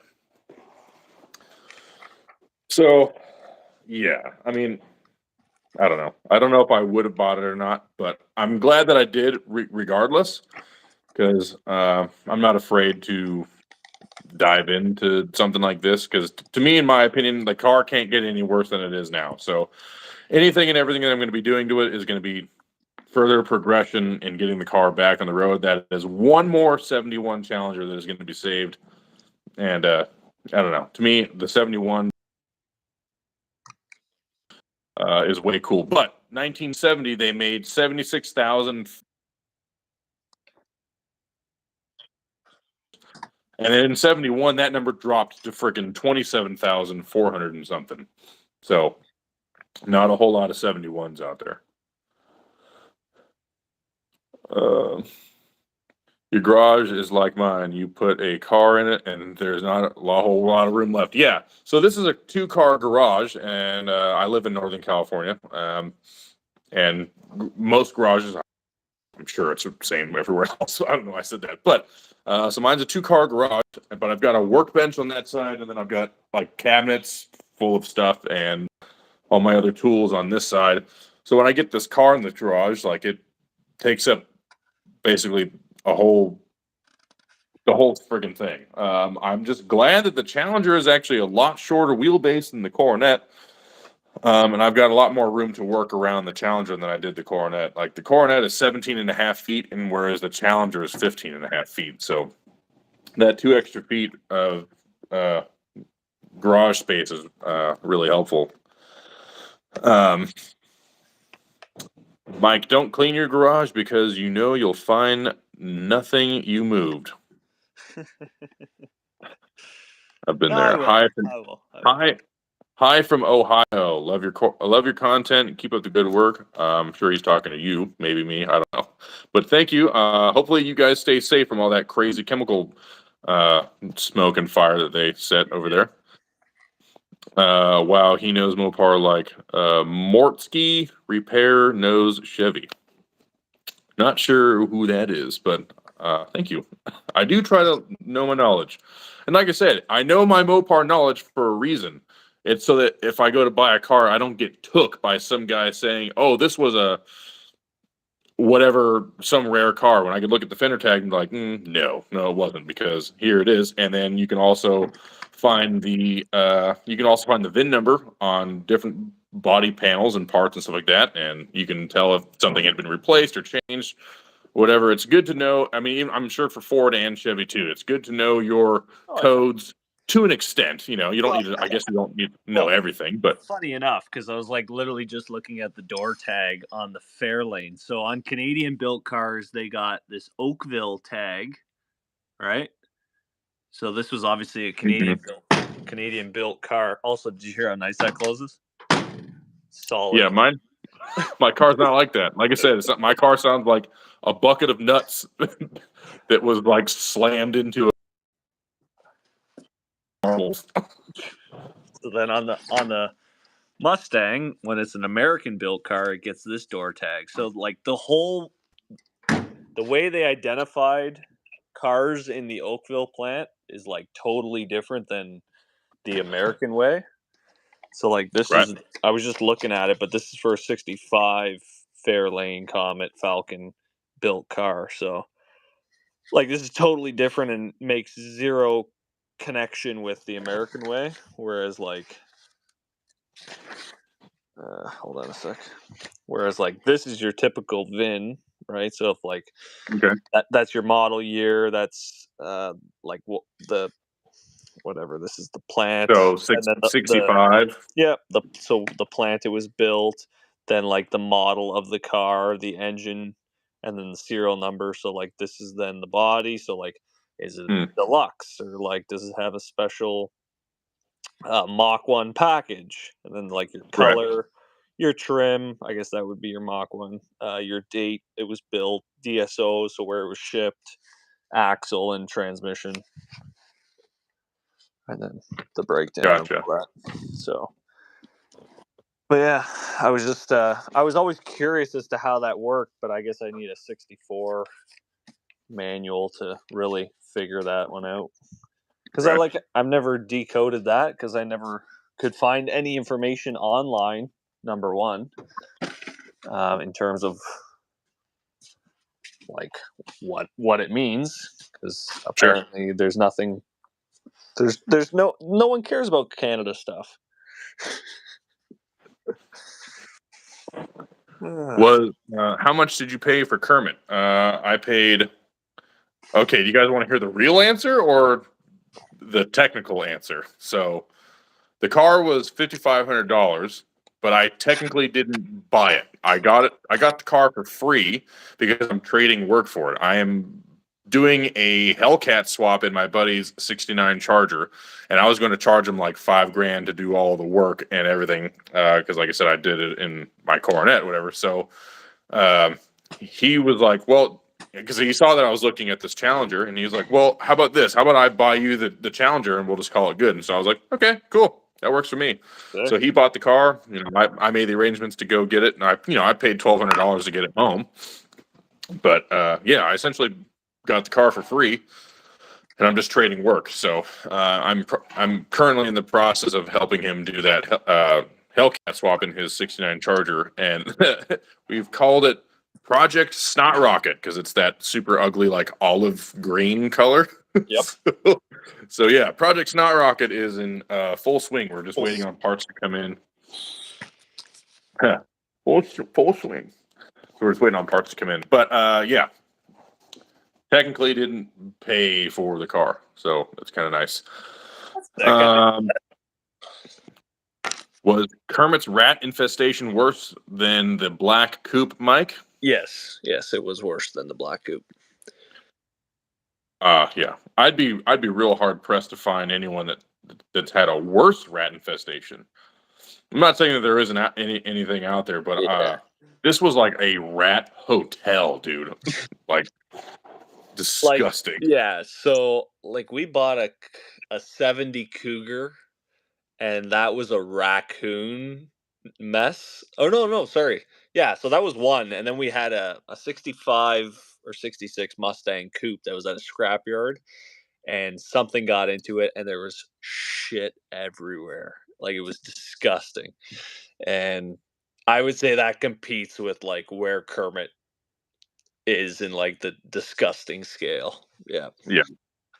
so, yeah, I mean, I don't know. I don't know if I would have bought it or not, but I'm glad that I did regardless, because I'm not afraid to dive into something like this, because to me, in my opinion, the car can't get any worse than it is now. So anything and everything that I'm going to be doing to it is going to be further progression in getting the car back on the road. That is one more 71 Challenger that is going to be saved. And I don't know. To me, the 71 is way cool. But 1970, they made 76,000. And then in 71, that number dropped to freaking 27,400 and something. So not a whole lot of 71s out there. Your garage is like mine. You put a car in it, and there's not a whole lot of room left. Yeah. So this is a 2-car garage, and I live in Northern California. And most garages, I'm sure it's the same everywhere else. I don't know why I said that, but so mine's a 2-car garage, but I've got a workbench on that side, and then I've got like cabinets full of stuff and all my other tools on this side. So when I get this car in the garage, like it takes up basically the whole friggin' thing. I'm just glad that the Challenger is actually a lot shorter wheelbase than the Coronet. And I've got a lot more room to work around the Challenger than I did the Coronet. Like the Coronet is 17 and a half feet, and whereas the Challenger is 15 and a half feet. So that 2 extra feet of garage space is really helpful. Mike, don't clean your garage because you'll find nothing you moved. I've been No, there. I will. I will. Hi from Ohio. Love your content. Keep up the good work. I'm sure he's talking to you, maybe me. I don't know, but thank you. Hopefully you guys stay safe from all that crazy chemical smoke and fire that they set over there. Wow, he knows Mopar like Mortsky Repair knows Chevy. Not sure who that is, but thank you. I do try to know my knowledge. And like I said, I know my Mopar knowledge for a reason. It's so that if I go to buy a car, I don't get took by some guy saying, oh, this was a whatever, some rare car. When I could look at the fender tag and be like, no, it wasn't, because here it is. And then you can also find the VIN number on different body panels and parts and stuff like that, and you can tell if something had been replaced or changed, whatever. It's good to know. I mean, I'm sure for Ford and Chevy too, it's good to know your codes to an extent. You know, you don't need to. I guess you don't need to know everything. But funny enough, because I was like literally just looking at the door tag on the Fairlane. So on Canadian built cars, they got this Oakville tag, right? So this was obviously a Canadian built car. Also, did you hear how nice that closes? Solid. Yeah, my car's not like that. Like I said, my car sounds like a bucket of nuts that was like slammed into a. So then on the Mustang, when it's an American built car, it gets this door tag. So like the way they identified cars in the Oakville plant is like totally different than the American way. So like this is, I was just looking at it, but this is for a 65 Fairlane Comet Falcon built car. So like this is totally different and makes zero connection with the American way. Whereas like, hold on a sec. Whereas like this is your typical VIN, right? So if like that's your model year, that's like the whatever. This is the plant. So 65. So the plant it was built, then like the model of the car, the engine, and then the serial number. So like this is then the body. So like, is it deluxe, or like does it have a special Mach 1 package? And then like your color, your trim, I guess that would be your Mach 1. Your date it was built, DSO, so where it was shipped, axle and transmission, and then the breakdown of all that. So, but yeah, I was just I was always curious as to how that worked, but I guess I need a 64 manual to really figure that one out. Because I've never decoded that, because I never could find any information online, number one, in terms of like what it means, because apparently there's nothing, there's no one cares about Canada stuff. Was how much did you pay for Kermit? I paid. Okay, do you guys want to hear the real answer or the technical answer? So the car was $5,500, but I technically didn't buy it. I got the car for free because I'm trading work for it. I am doing a Hellcat swap in my buddy's '69 Charger, and I was going to charge him like $5,000 to do all the work and everything, because like I said, I did it in my Coronet, whatever. So he was like, well, because he saw that I was looking at this Challenger, and he was like, well, how about this? How about I buy you the Challenger and we'll just call it good? And so I was like, okay, cool. That works for me. Okay. So he bought the car. You know, I made the arrangements to go get it, and I paid $1,200 to get it home. But yeah, I essentially got the car for free, and I'm just trading work. So I'm currently in the process of helping him do that Hellcat swap in his '69 Charger, and we've called it Project Snot Rocket because it's that super ugly like olive green color. Yep. So yeah, Project Snot Rocket is in full swing. We're just waiting on parts to come in. Full swing. So we're just waiting on parts to come in. But yeah, technically didn't pay for the car, so that's kind of nice. Was Kermit's rat infestation worse than the black coupe, Mike? Yes, it was worse than the black coupe. Yeah, I'd be real hard pressed to find anyone that's had a worse rat infestation. I'm not saying that there isn't anything out there, but this was like a rat hotel, dude. Like disgusting. So like we bought a 70 Cougar, and that was a raccoon mess. Oh no, sorry. Yeah, so that was one, and then we had a 65 or 66 Mustang coupe that was at a scrapyard, and something got into it, and there was shit everywhere. Like it was disgusting. And I would say that competes with like where Kermit is in like the disgusting scale. Yeah. Yeah.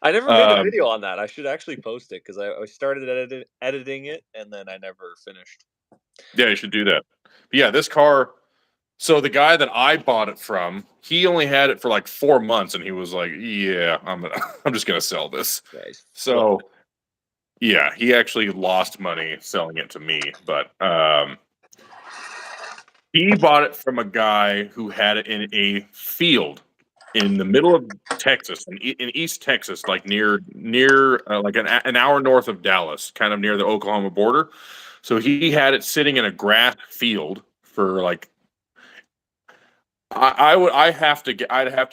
I never made a video on that. I should actually post it because I started editing it and then I never finished. Yeah, you should do that. But yeah, this car. So the guy that I bought it from, he only had it for like 4 months, and he was like, "Yeah, I'm just gonna sell this." Nice. So yeah, he actually lost money selling it to me, but he bought it from a guy who had it in a field in the middle of Texas, in East Texas, like near like an hour north of Dallas, kind of near the Oklahoma border. So he had it sitting in a grass field for like I'd have to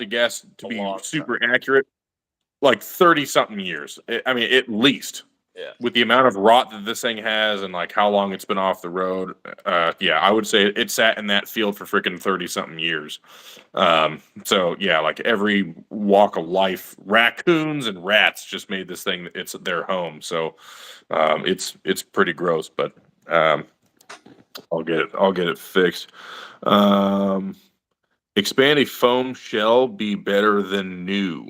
guess to be super accurate, like 30 something years. I mean, at least. Yeah. With the amount of rot that this thing has and like how long it's been off the road, yeah, I would say it sat in that field for freaking 30 something years. So yeah, like every walk of life, raccoons and rats just made this thing it's their home. So it's pretty gross, but I'll get it fixed. Expand a foam shell be better than new.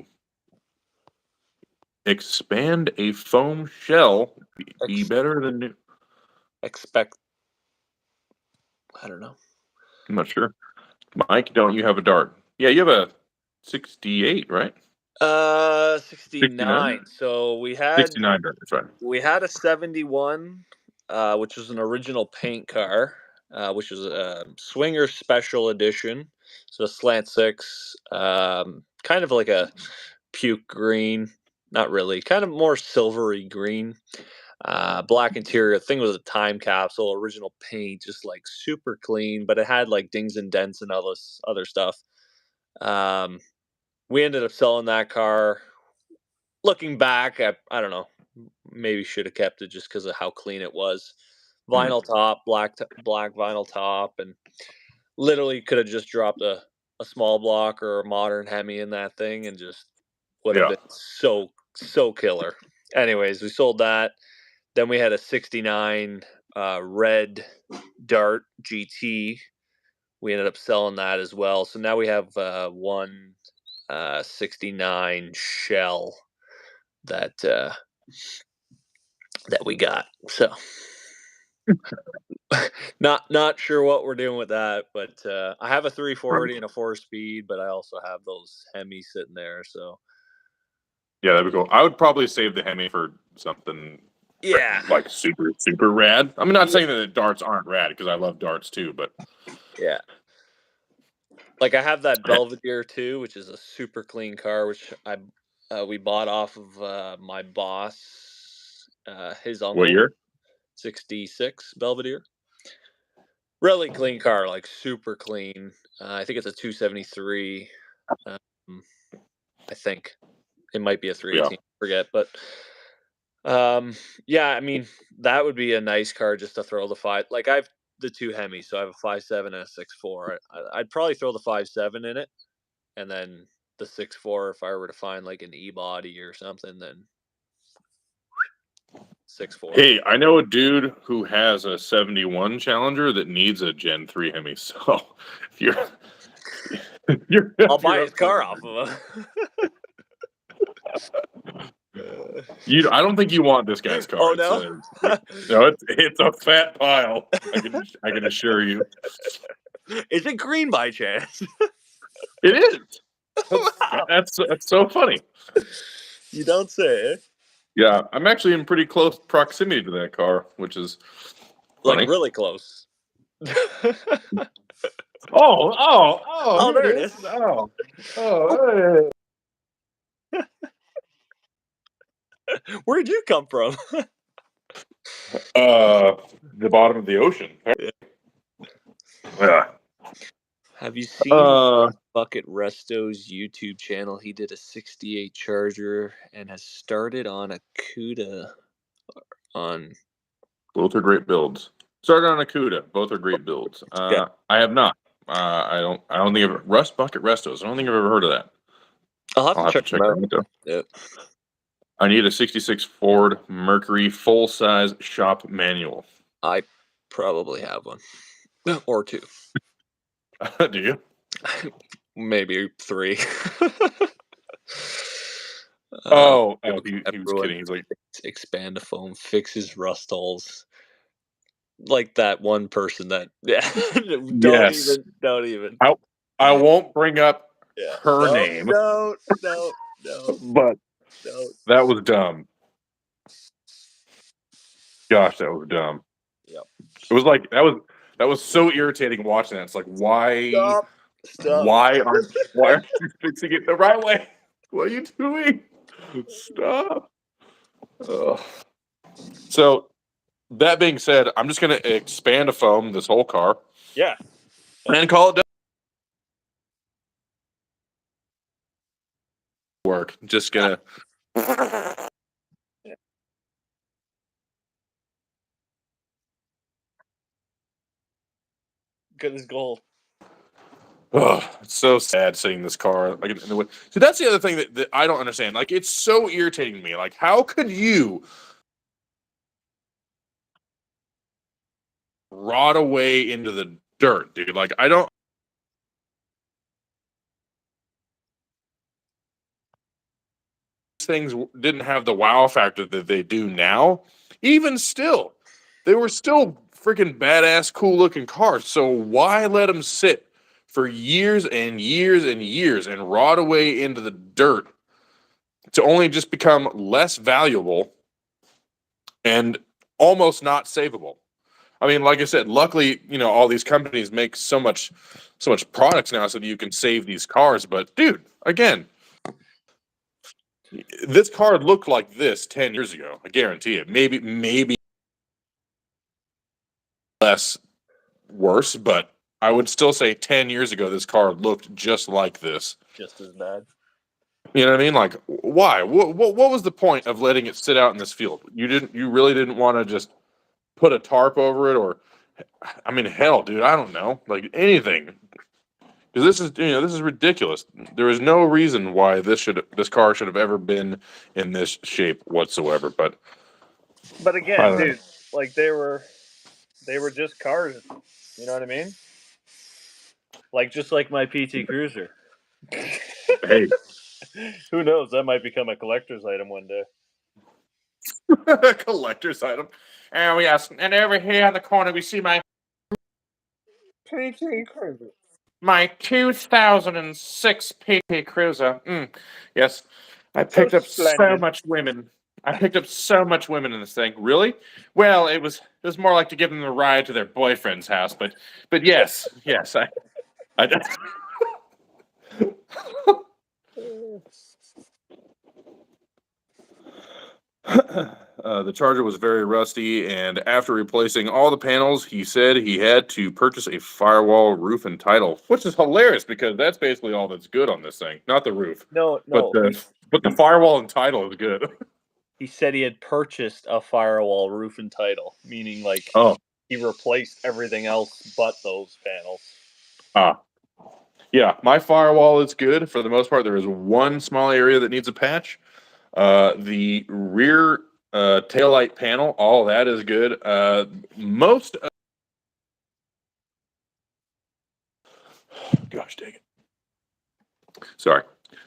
Expand a foam shell be better than new. Expect. I don't know. I'm not sure. Mike, don't you have a dart? Yeah, you have a 68, right? 69. So we had 69 dart. That's right. we had a 71, which was an original paint car, which was a Swinger Special Edition. So a slant six, kind of like a puke green. Not really, kind of more silvery green. Black interior. Thing was a time capsule, original paint, just like super clean, but it had like dings and dents and all this other stuff. We ended up selling that car. Looking back, I don't know, maybe should have kept it just because of how clean it was. Vinyl top, black vinyl top, and literally could have just dropped a small block or a modern Hemi in that thing, and just would have been so killer. Anyways, we sold that. Then we had a 69 red Dart GT. We ended up selling that as well. So now we have one 69 shell that we got. So not sure what we're doing with that, but I have a 340 and a 4-speed, but I also have those Hemis sitting there. So yeah, that'd be cool. I would probably save the Hemi for something like super rad. I'm not saying that the darts aren't rad because I love darts too, but yeah. Like I have that Belvedere too, which is a super clean car, which we bought off of my boss, his uncle. What year? 66 Belvedere. Really clean car, like super clean. I think it's a 273. I think it might be a 318. Yeah. Forget, but yeah, I mean that would be a nice car just to throw the five. Like I've the two Hemis, so I have a 5.7 and a 6.4. I'd probably throw the 5.7 in it, and then the 6.4 if I were to find like an E-body or something, then 6.4. Hey, I know a dude who has a 71 Challenger that needs a Gen 3 Hemi. So if I'll buy his car off of him. I don't think you want this guy's car. Oh no, it's a fat pile. I can assure you. Is it green by chance? It is. That's so funny. You don't say. Yeah, I'm actually in pretty close proximity to that car, which is funny. Like really close. Oh, there it is. Oh, hey. Where'd you come from? The bottom of the ocean. Yeah. Have you seen Bucket Resto's YouTube channel? He did a 68 Charger and has started on a CUDA on... Both are great builds. Started on a CUDA. Both are great builds. I have not. I don't think I've Bucket Restos. I don't think I've ever heard of that. I'll have to check them out. that out though. Yep. I need a 66 Ford Mercury full-size shop manual. I probably have one. Or two. Do you? Maybe three. He was kidding. He's like, expand a foam, fixes rust holes. Like that one person that don't even. I won't bring up her name. No. But that was dumb. Gosh, that was dumb. Yep. It was like that was so irritating watching that. It's like why aren't you fixing it the right way? What are you doing? Stop. Ugh. So that being said, I'm just gonna expand a foam this whole car. Yeah. And call it done. Work. Just gonna Good as gold. Oh, it's so sad seeing this car. Like, so that's the other thing that I don't understand. Like, it's so irritating to me. Like, how could you rot away into the dirt, dude? Like, I don't. Things didn't have the wow factor that they do now. Even still, they were still freaking badass, cool looking cars. So why let them sit for years and years and years and rot away into the dirt to only just become less valuable and almost not savable? I mean, like I said, luckily, all these companies make so much products now so that you can save these cars. But dude, again, this car looked like this 10 years ago. I guarantee it. Maybe less worse, but I would still say 10 years ago, this car looked just like this. Just as bad. You know what I mean? Like, why? What was the point of letting it sit out in this field? You really didn't want to just put a tarp over it, or, I mean, hell, dude, I don't know, like anything. Because this is ridiculous. There is no reason why this car should have ever been in this shape whatsoever. But again, dude, like they were just cars. You know what I mean? Like just like my PT Cruiser. Hey, who knows? That might become a collector's item one day. A collector's item. And yes, and over here in the corner we see my PT Cruiser. My 2006 PT Cruiser. Yes, I picked up so much women. I picked up so much women in this thing. Really? Well, it was more like to give them a ride to their boyfriend's house. But yes, I the Charger was very rusty, and after replacing all the panels, he said he had to purchase a firewall, roof, and title, which is hilarious because that's basically all that's good on this thing. Not the roof. No. But the firewall and title is good. He said he had purchased a firewall, roof, and title, meaning like he replaced everything else but those panels. Yeah, my firewall is good for the most part. There is one small area that needs a patch. The rear taillight panel, all that is good. Gosh dang it. Sorry.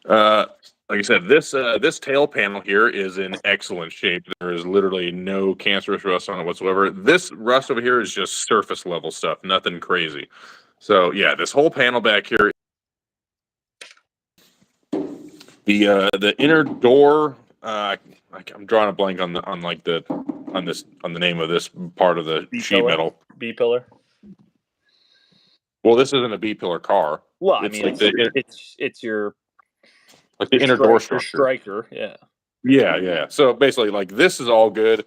Like I said, this tail panel here is in excellent shape. There is literally no cancerous rust on it whatsoever. This rust over here is just surface level stuff, nothing crazy. So yeah, this whole panel back here. The inner door. I'm drawing a blank on the name of this part of the sheet metal. B pillar. Well, this isn't a B pillar car. Well, I mean, it's your like the inner door structure. Striker, yeah. Yeah. So basically, like this is all good.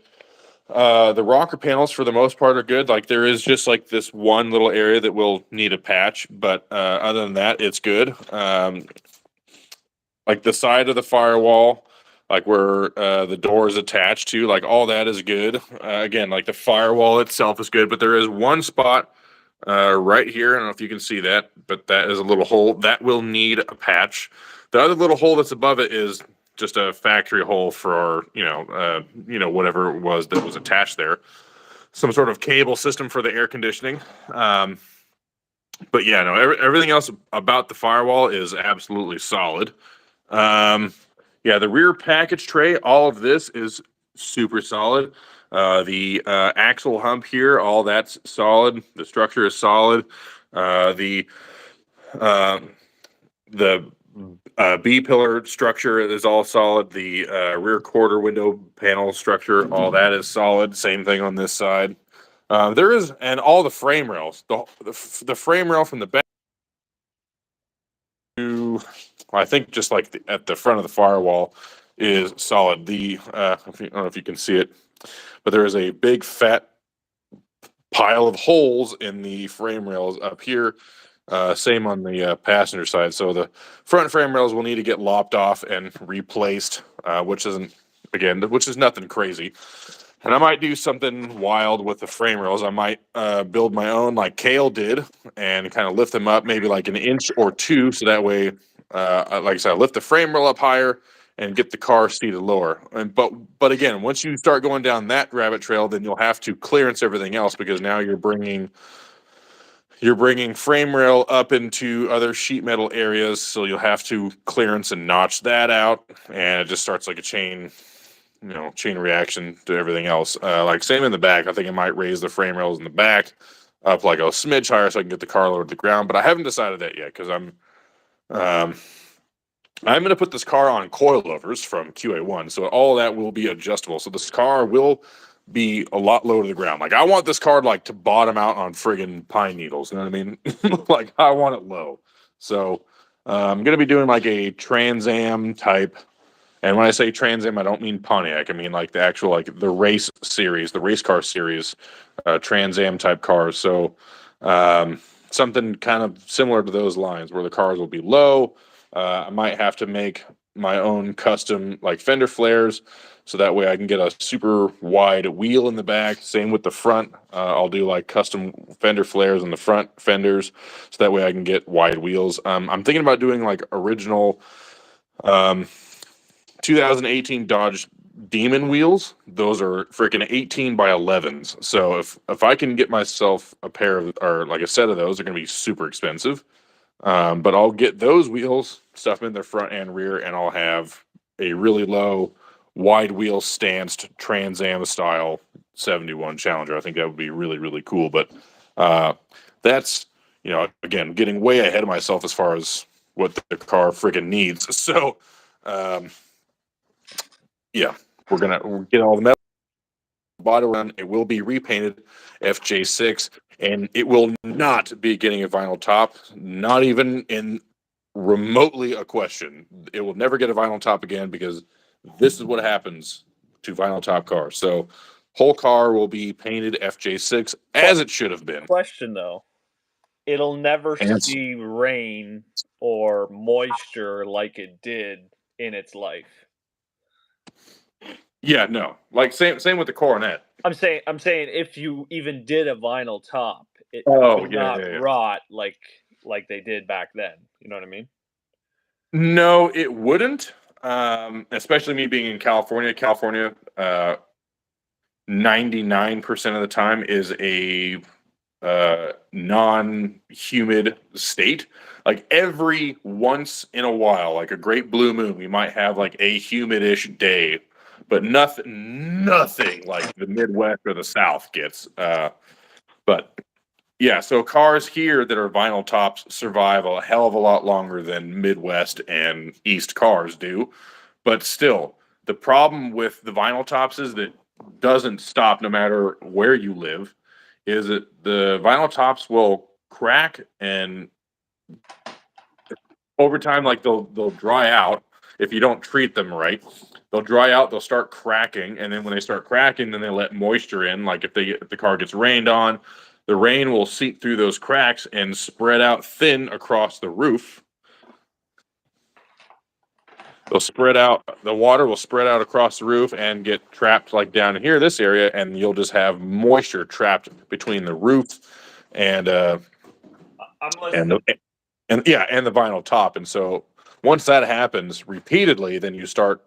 The rocker panels for the most part are good. Like there is just like this one little area that will need a patch, but other than that, it's good. Like the side of the firewall, like where the door is attached to, like all that is good. Again, like the firewall itself is good, but there is one spot right here. I don't know if you can see that, but that is a little hole that will need a patch. The other little hole that's above it is just a factory hole for whatever it was that was attached there. Some sort of cable system for the air conditioning. But yeah, no, everything else about the firewall is absolutely solid. Yeah, the rear package tray, all of this is super solid. The axle hump here, all that's solid. The structure is solid. The B pillar structure is all solid. The rear quarter window panel structure, all that is solid. Same thing on this side. There is, and all the frame rails, the frame rail from the back to, I think, just like at the front of the firewall is solid. I don't know if you can see it, but there is a big fat pile of holes in the frame rails up here. Same on the passenger side. So the front frame rails will need to get lopped off and replaced, which is nothing crazy. And I might do something wild with the frame rails. I might build my own like Kale did and kind of lift them up maybe like an inch or two. So that way, like I said, I lift the frame rail up higher and get the car seated lower. But again, once you start going down that rabbit trail, then you'll have to clearance everything else because now you're bringing frame rail up into other sheet metal areas. So you'll have to clearance and notch that out. And it just starts like a chain reaction to everything else. Like same in the back. I think I might raise the frame rails in the back up like a smidge higher so I can get the car lower to the ground. But I haven't decided that yet because I'm going to put this car on coilovers from QA1. So all that will be adjustable. So this car will be a lot lower to the ground. Like I want this car like to bottom out on friggin' pine needles. You know what I mean? Like I want it low. So I'm going to be doing like a Trans Am type. And when I say Trans Am, I don't mean Pontiac. I mean like the actual, like the race series, the race car series, Trans Am type cars. So something kind of similar to those lines where the cars will be low. I might have to make my own custom like fender flares. So that way I can get a super wide wheel in the back. Same with the front. I'll do like custom fender flares in the front fenders. So that way I can get wide wheels. I'm thinking about doing like original 2018 Dodge Demon wheels. Those are freaking 18 by 11s. So if I can get myself a pair of, or like a set of those, they're going to be super expensive. But I'll get those wheels, stuff them in their front and rear, and I'll have a really low, wide wheel stanced Trans Am style 71 Challenger. I think that would be really, really cool. But that's, again, getting way ahead of myself as far as what the car freaking needs. So, yeah, we'll get all the metal body around. It will be repainted FJ6, and it will not be getting a vinyl top, not even in remotely a question. It will never get a vinyl top again because this is what happens to vinyl top cars. So whole car will be painted FJ6 as it should have been. Question though, it'll never see rain or moisture like it did in its life. Yeah, no. Like same with the Coronet. I'm saying if you even did a vinyl top, it would not rot like they did back then. You know what I mean? No, it wouldn't. Especially me being in California. California, 99% of the time is a non-humid state. Like every once in a while, like a great blue moon, we might have like a humid-ish day, but nothing like the Midwest or the South gets. But yeah, so cars here that are vinyl tops survive a hell of a lot longer than Midwest and East cars do. But still, the problem with the vinyl tops is that doesn't stop no matter where you live, is that the vinyl tops will crack and over time, like they'll dry out if you don't treat them right. They'll dry out, they'll start cracking, and then when they start cracking, then they let moisture in. Like if the car gets rained on, the rain will seep through those cracks and spread out thin across the roof. They'll spread out, the water will spread out across the roof and get trapped like down here, this area, and you'll just have moisture trapped between the roof and and the vinyl top. And so once that happens repeatedly, then you start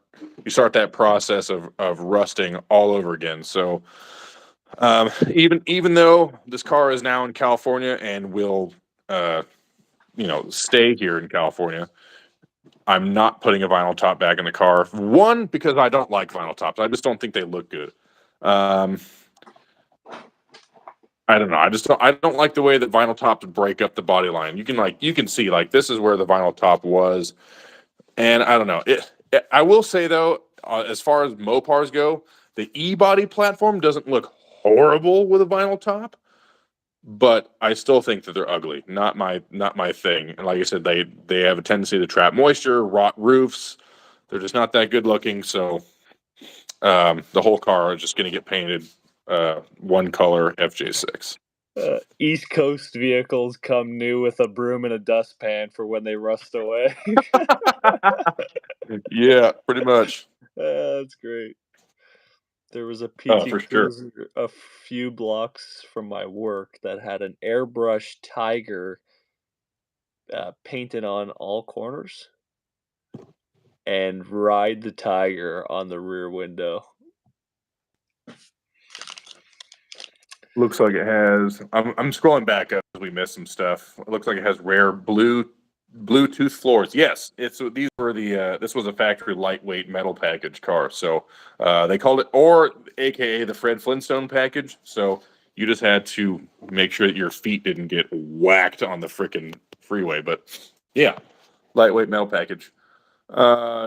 that process of rusting all over again. So even though this car is now in California and will stay here in California, I'm not putting a vinyl top back in the car. One, because I don't like vinyl tops. I just don't think they look good. I don't know. I don't like the way that vinyl tops break up the body line. You can see like this is where the vinyl top was, and I don't know. I will say though, as far as Mopars go, the e-body platform doesn't look horrible with a vinyl top, but I still think that they're ugly. Not my thing. And like I said, they have a tendency to trap moisture, rot roofs. They're just not that good looking. So the whole car is just going to get painted one color FJ6. East Coast vehicles come new with a broom and a dustpan for when they rust away. Yeah, pretty much. That's great. There was a PT Cruiser a few blocks from my work that had an airbrush tiger painted on all corners and ride the tiger on the rear window. Looks like it has. I'm scrolling back up as we missed some stuff. It looks like it has rare Bluetooth floors. Yes, these were this was a factory lightweight metal package car. So they called it, or AKA the Fred Flintstone package. So you just had to make sure that your feet didn't get whacked on the freaking freeway. But yeah, lightweight metal package.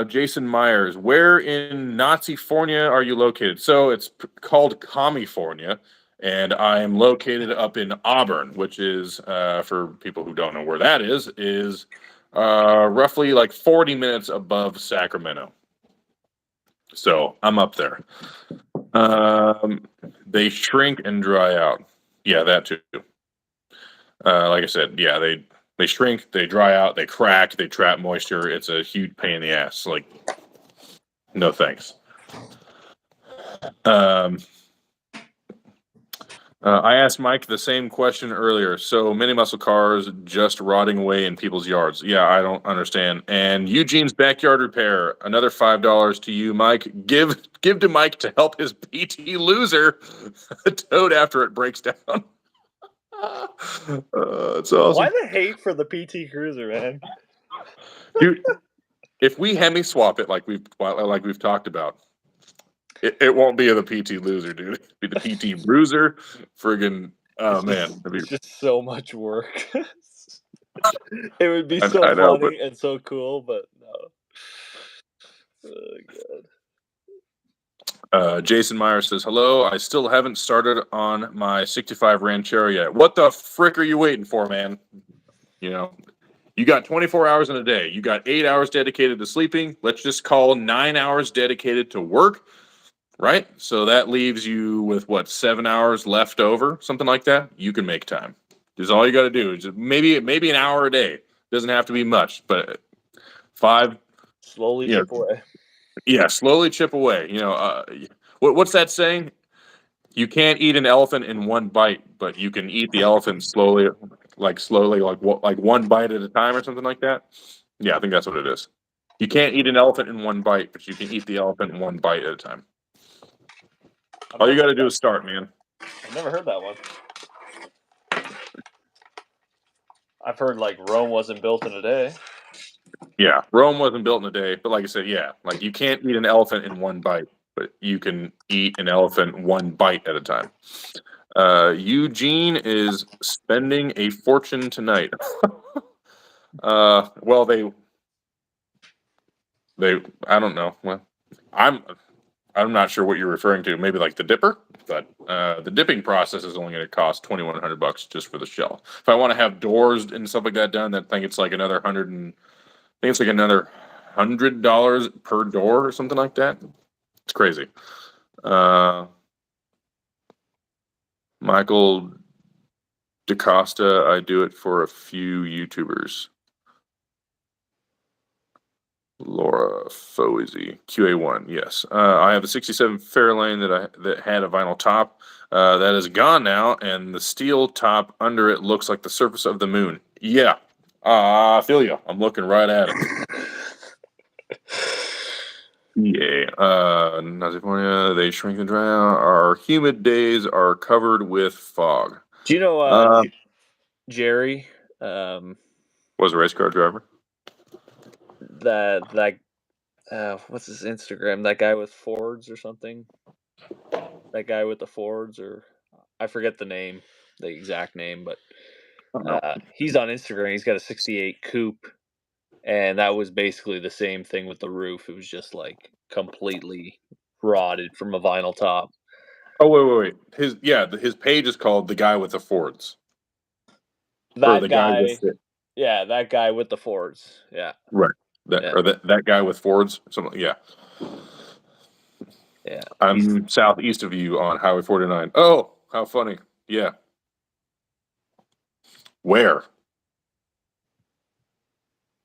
Jason Myers, where in Nazi-fornia are you located? So it's called California. And I am located up in Auburn, which is, for people who don't know where that is roughly like 40 minutes above Sacramento. So I'm up there. They shrink and dry out. Yeah, that too. Like I said, yeah, they shrink, they dry out, they crack, they trap moisture. It's a huge pain in the ass. Like, no thanks. I asked Mike the same question earlier. So mini muscle cars just rotting away in people's yards. Yeah, I don't understand. And Eugene's backyard repair, another $5 to you, Mike. Give to Mike to help his PT loser toad after it breaks down. It's awesome. Why the hate for the PT Cruiser, man? Dude, if we Hemi swap it like we've talked about, it won't be the PT loser, dude. It'd be the PT bruiser. Friggin', oh man. It's just so much work. It would be so funny and so cool, but no. Oh, God. Jason Meyer says, hello, I still haven't started on my 65 Ranchero yet. What the frick are you waiting for, man? You know, you got 24 hours in a day. You got 8 hours dedicated to sleeping. Let's just call 9 hours dedicated to work. Right? So that leaves you with, 7 hours left over? Something like that? You can make time. Just all you got to do is maybe an hour a day. Doesn't have to be much, but 5. Slowly chip away. Yeah, slowly chip away. You know, what's that saying? You can't eat an elephant in one bite, but you can eat the elephant slowly, like one bite at a time or something like that. Yeah, I think that's what it is. You can't eat an elephant in one bite, but you can eat the elephant in one bite at a time. All you got to do is start, man. I've never heard that one. I've heard like Rome wasn't built in a day. Yeah, Rome wasn't built in a day, but like I said, yeah, like you can't eat an elephant in one bite, but you can eat an elephant one bite at a time. Eugene is spending a fortune tonight. Well, they I don't know. Well, I'm not sure what you're referring to. Maybe like the dipper, but the dipping process is only going to cost $2,100 just for the shell. If I want to have doors and stuff like that done, I think it's like another $100 per door or something like that. It's crazy. Michael DaCosta, I do it for a few YouTubers. Laura Foisey, QA1, yes. I have a '67 Fairlane that had a vinyl top. That is gone now, and the steel top under it looks like the surface of the moon. Yeah, I feel you. I'm looking right at it. Yeah, California, they shrink and dry out. Our humid days are covered with fog. Do you know Jerry? Was a race car driver. That what's his Instagram? That guy with Fords or something. That guy with the Fords, or I forget the exact name, but he's on Instagram. He's got a '68 coupe, and that was basically the same thing with the roof. It was just like completely rotted from a vinyl top. Oh wait. His page is called The Guy with the Fords. That guy with it. Yeah, that guy with the Fords. Yeah. Right. That guy with Fords. Something. Yeah. Yeah. I'm southeast of you on Highway 49. Oh, how funny. Yeah. Where?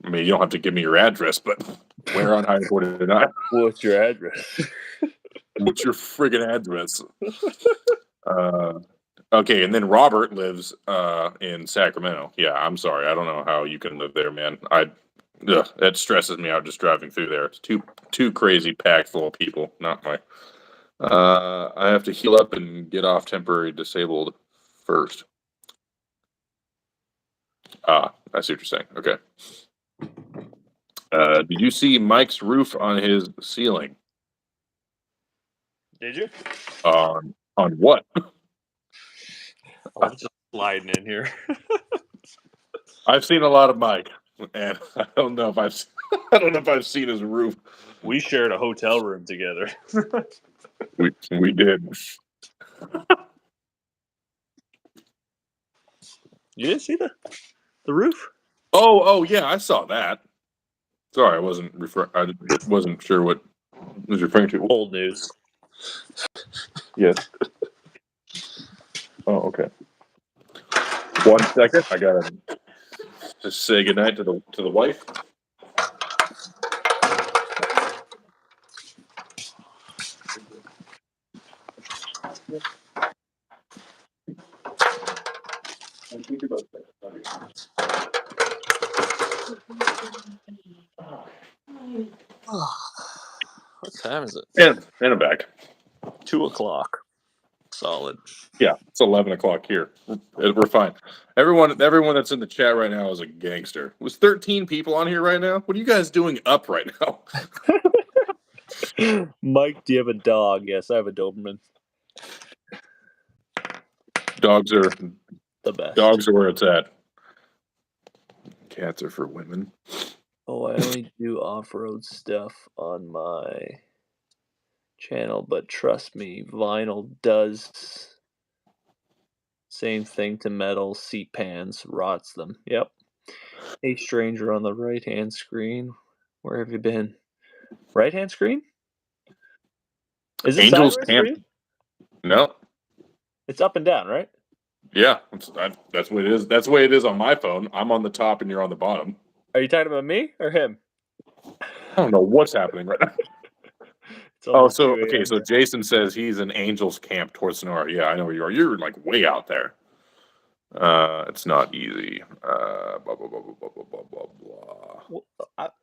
I mean, you don't have to give me your address, but where on Highway 49? What's your address? What's your friggin' address? Okay, and then Robert lives in Sacramento. Yeah, I'm sorry. I don't know how you can live there, man. That stresses me out just driving through there. It's too crazy packed full of people. Not my. I have to heal up and get off temporary disabled first. I see what you're saying. Okay. Did you see Mike's roof on his ceiling? Did you? On what? I'm just sliding in here. I've seen a lot of Mike, and I don't know if I've seen his roof. We shared a hotel room together. we did. You didn't see the roof? Oh yeah, I saw that. Sorry, I wasn't sure what was referring to. Old news. Yes. Oh, okay. 1 second. I gotta just say goodnight to the wife. What time is it? And I'm back. 2:00. Solid. Yeah, it's 11 o'clock here. We're fine. Everyone that's in the chat right now is a gangster. Was 13 people on here right now? What are you guys doing up right now? Mike, do you have a dog? Yes, I have a Doberman. Dogs are the best. Dogs are where it's at. Cats are for women. Oh, I only do off-road stuff on my channel, but trust me, vinyl does same thing to metal. Seat pans rots them. Yep. Hey, stranger on the right-hand screen. Where have you been? Right-hand screen? Is it Angels sideways Camp? for you? No. It's up and down, right? Yeah, that's what it is. That's the way it is on my phone. I'm on the top and you're on the bottom. Are you talking about me or him? I don't know what's happening right now. So Jason says he's in Angels Camp towards Sonora. Yeah, I know where you are. You're like way out there. It's not easy. Blah blah blah blah blah blah blah blah. Well,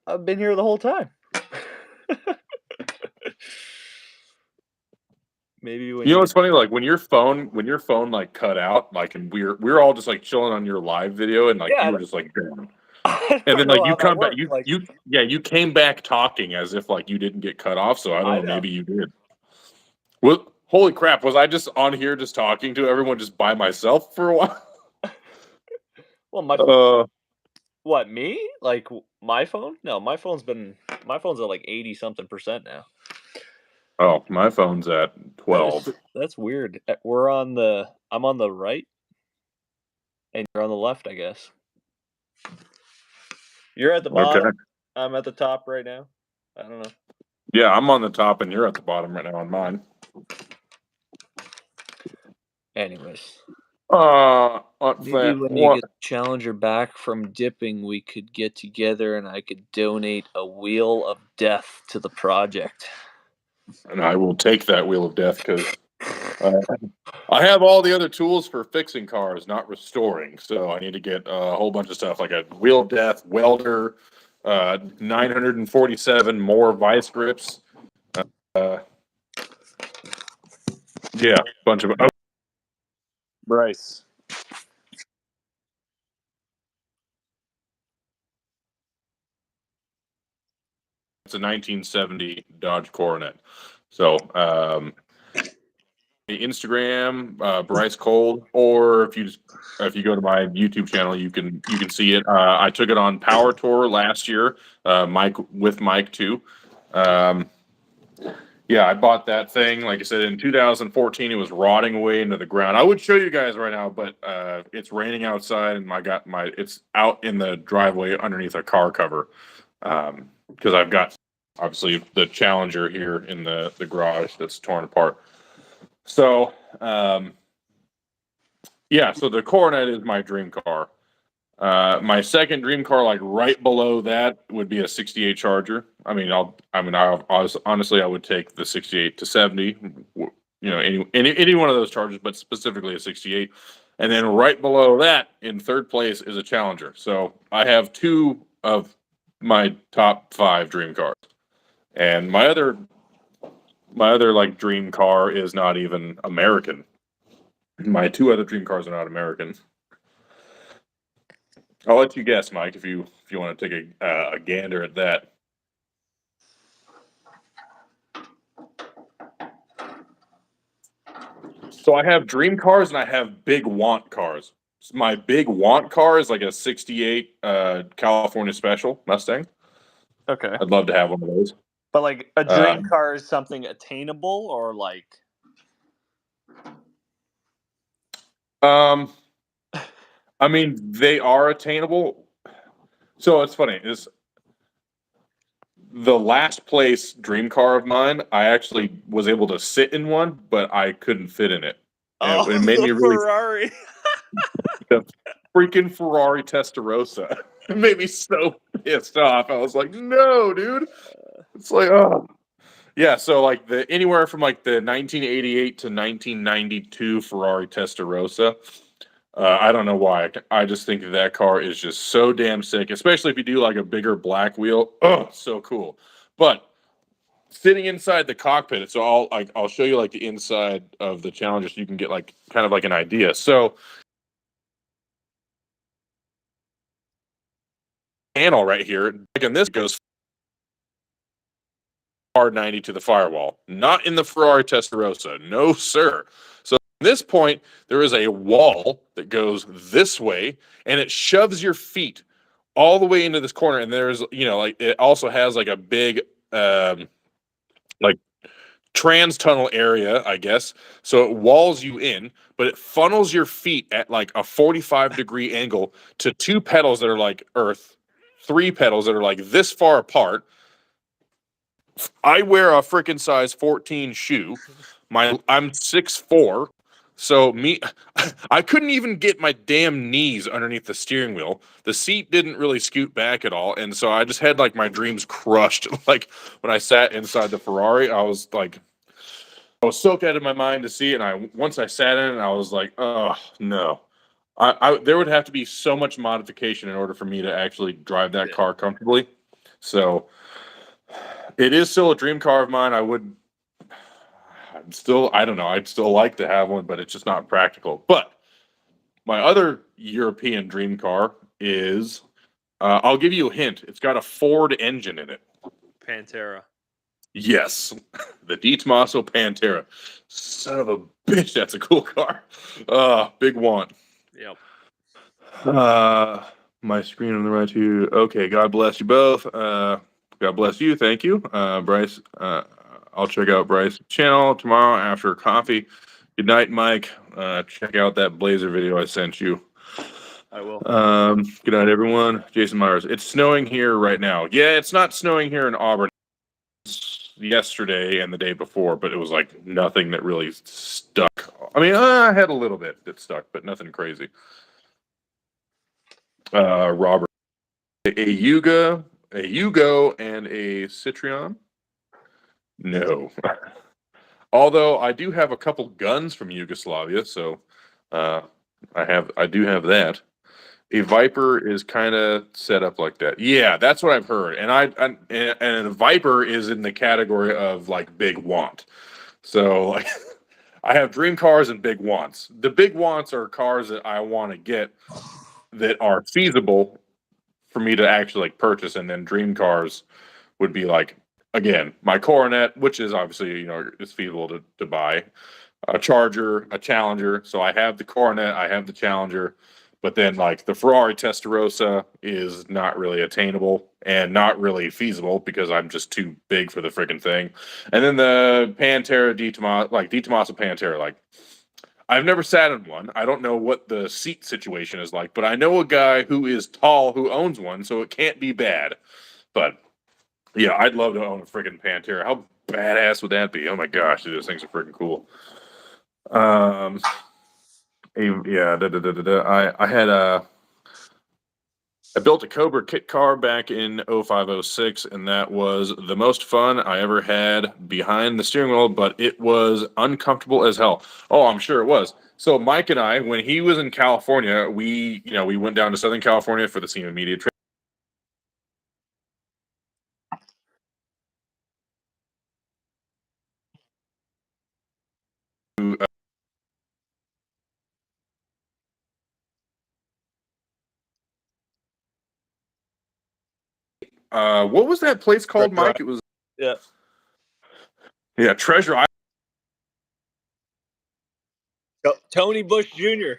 I've been here the whole time. Maybe when you know what's funny? Like when your phone like cut out, like, and we're all just like chilling on your live video, and like you were just like gone. And then like you come back, you came back talking as if like you didn't get cut off. So I don't know, maybe you did. Well, holy crap! Was I just on here just talking to everyone just by myself for a while? Well, what, me? Like my phone? No, my phone's at like 80-something% now. Oh, my phone's at 12. That's weird. I'm on the right, and you're on the left, I guess. You're at the bottom. Okay. I'm at the top right now. I don't know. Yeah, I'm on the top and you're at the bottom right now on mine. Anyways. Maybe when you get the Challenger back from dipping, we could get together and I could donate a wheel of death to the project. And I will take that wheel of death because I have all the other tools for fixing cars, not restoring. So I need to get a whole bunch of stuff like a wheel of death, welder, 947 more vice grips. Yeah, bunch of. Bryce. It's a 1970 Dodge Coronet. So, Instagram, Bryce Cold, or if you go to my YouTube channel, you can see it. I took it on Power Tour last year, Mike too. Yeah, I bought that thing. Like I said, in 2014, it was rotting away into the ground. I would show you guys right now, but it's raining outside, and it's out in the driveway underneath a car cover. Because I've got obviously the Challenger here in the garage that's torn apart. So, yeah, so the Coronet is my dream car. My second dream car, like right below that, would be a '68 Charger. Honestly, I would take the '68 to '70. Any one of those Chargers, but specifically a '68. And then right below that, in third place, is a Challenger. So I have two of my top 5 dream cars, and my other like dream car is not even American. My 2 other dream cars are not American. I'll let you guess, Mike, if you want to take a gander at that. So I have dream cars and I have big want cars. My big want car is like a '68 California Special Mustang. Okay. I'd love to have one of those. But like a dream car is something attainable or like I mean, they are attainable. So it's funny, is the last place dream car of mine, I actually was able to sit in one, but I couldn't fit in it. And it made me really Ferrari. The freaking Ferrari Testarossa. It made me so pissed off. I was like, no, dude. It's like, oh. Yeah, so like anywhere from like the 1988 to 1992 Ferrari Testarossa. I don't know why. I just think that car is just so damn sick, especially if you do like a bigger black wheel. Oh, so cool. But sitting inside the cockpit, so I'll show you like the inside of the Challenger so you can get like kind of like an idea. So panel right here, like in this goes hard 90 to the firewall, not in the Ferrari Testarossa. No, sir. So at this point, there is a wall that goes this way, and it shoves your feet all the way into this corner. And there's, like it also has like a big, like trans tunnel area, I guess. So it walls you in, but it funnels your feet at like a 45-degree angle to 2 pedals that are like Earth, 3 pedals that are like this far apart. I wear a freaking size 14 shoe. I'm 6'4", so I couldn't even get my damn knees underneath the steering wheel. The seat didn't really scoot back at all, and so I just had like my dreams crushed. Like when I sat inside the Ferrari, I was soaked out of my mind to see it. And once I sat in it, I was like, oh no. There would have to be so much modification in order for me to actually drive that car comfortably. So it is still a dream car of mine. I don't know. I'd still like to have one, but it's just not practical. But my other European dream car is, I'll give you a hint. It's got a Ford engine in it. Pantera. Yes, the Di Tommaso Pantera. Son of a bitch, that's a cool car. Big want. Yep. My screen on the right too. Okay, God bless you both. God bless you. Thank you, Bryce. I'll check out Bryce's channel tomorrow after coffee. Good night, Mike. Check out that Blazer video I sent you. I will. Good night, everyone. Jason Myers. It's snowing here right now. Yeah, it's not snowing here in Auburn. It's yesterday and the day before, but it was like nothing that really stuck. I mean, I had a little bit that stuck, but nothing crazy. Robert, a Yugo, and a Citrion. No. Although I do have a couple guns from Yugoslavia, so I do have that. A Viper is kind of set up like that. Yeah, that's what I've heard. And a Viper is in the category of like big want. So like I have dream cars and big wants. The big wants are cars that I want to get that are feasible for me to actually like purchase, and then dream cars would be like again my Coronet, which is obviously is feasible to buy, a Charger, a Challenger. So I have the Coronet, I have the Challenger, but then like the Ferrari Testarossa is not really attainable and not really feasible because I'm just too big for the freaking thing. And then the Pantera Di Tommaso Pantera, like I've never sat in one. I don't know what the seat situation is like, but I know a guy who is tall who owns one, so it can't be bad. But yeah, I'd love to own a freaking Pantera. How badass would that be? Oh my gosh, dude, those things are freaking cool. Yeah, I built a Cobra kit car back in 0506, and that was the most fun I ever had behind the steering wheel, but it was uncomfortable as hell. Oh, I'm sure it was. So Mike and I, when he was in California, we went down to Southern California for the SEMA Media Trip. What was that place called, Mike? It was Treasure Island. Tony Bush Jr.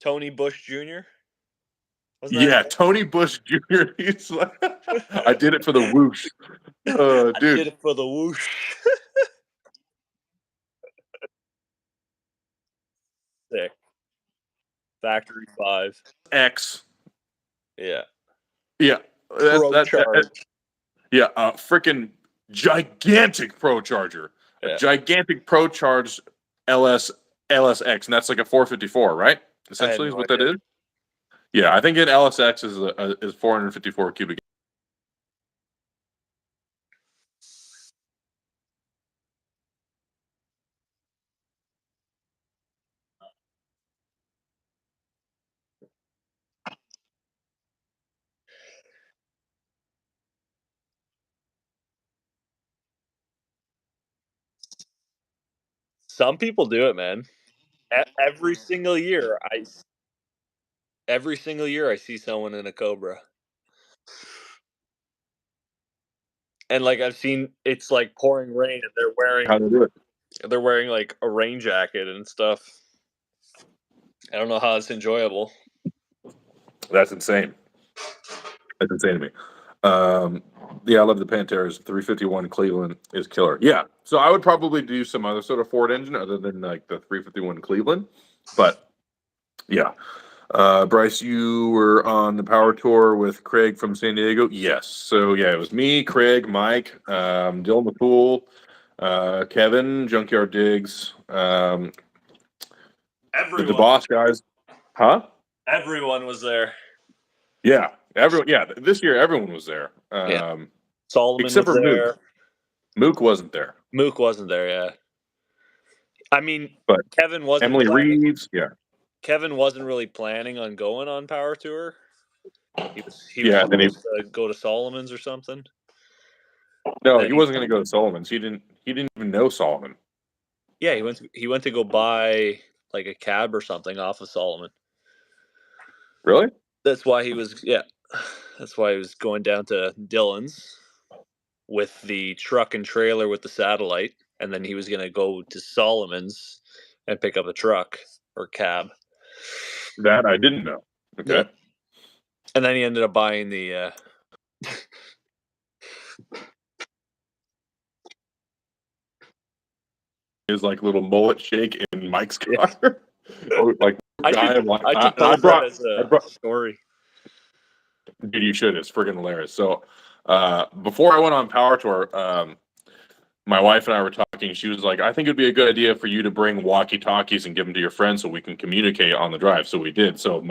Tony Bush Jr. Yeah, Tony Bush Jr. He's like, I did it for the whoosh. Dude. I did it for the whoosh. Sick. Factory 5. X. Yeah. Yeah. Pro-charge. Yeah, a freaking gigantic Pro Charger. Yeah. A gigantic Pro Charge LSX, and that's like a 454, right? Essentially is what that is. Yeah, I think an LSX is 454 cubic. Some people do it, man. Every single year I see someone in a Cobra. And like I've seen it's like pouring rain and How to do it? they're wearing like a rain jacket and stuff. I don't know how it's enjoyable. That's insane. That's insane to me. Yeah, I love the Panteras. 351 Cleveland is killer. Yeah, so I would probably do some other sort of Ford engine other than like the 351 Cleveland, but yeah. Bryce, you were on the power tour with Craig from San Diego. Yes. So yeah, it was me, Craig, Mike, Dylan McCool, Kevin, Junkyard Diggs, the DeBoss guys. Huh? Everyone was there. Yeah. Everyone. Yeah. This year, everyone was there. Solomon except was for there. Mook wasn't there. Mook wasn't there. Yeah. I mean, but Kevin wasn't. Emily Reeves. Yeah. Kevin wasn't really planning on going on power tour. He was supposed to go to Solomon's or something. No, he wasn't going to go to Solomon's. He didn't even know Solomon. Yeah, he went to go buy like a cab or something off of Solomon. Really? That's why he was going down to Dillon's with the truck and trailer with the satellite, and then he was going to go to Solomon's and pick up a truck or cab. That I didn't know. Okay. Yeah. And then he ended up buying the his like little mullet shake in Mike's car. Like I should post that as a story. Dude, you should. It's freaking hilarious. So, before I went on Power Tour, my wife and I were talking. She was like, "I think it'd be a good idea for you to bring walkie-talkies and give them to your friends so we can communicate on the drive." So we did. So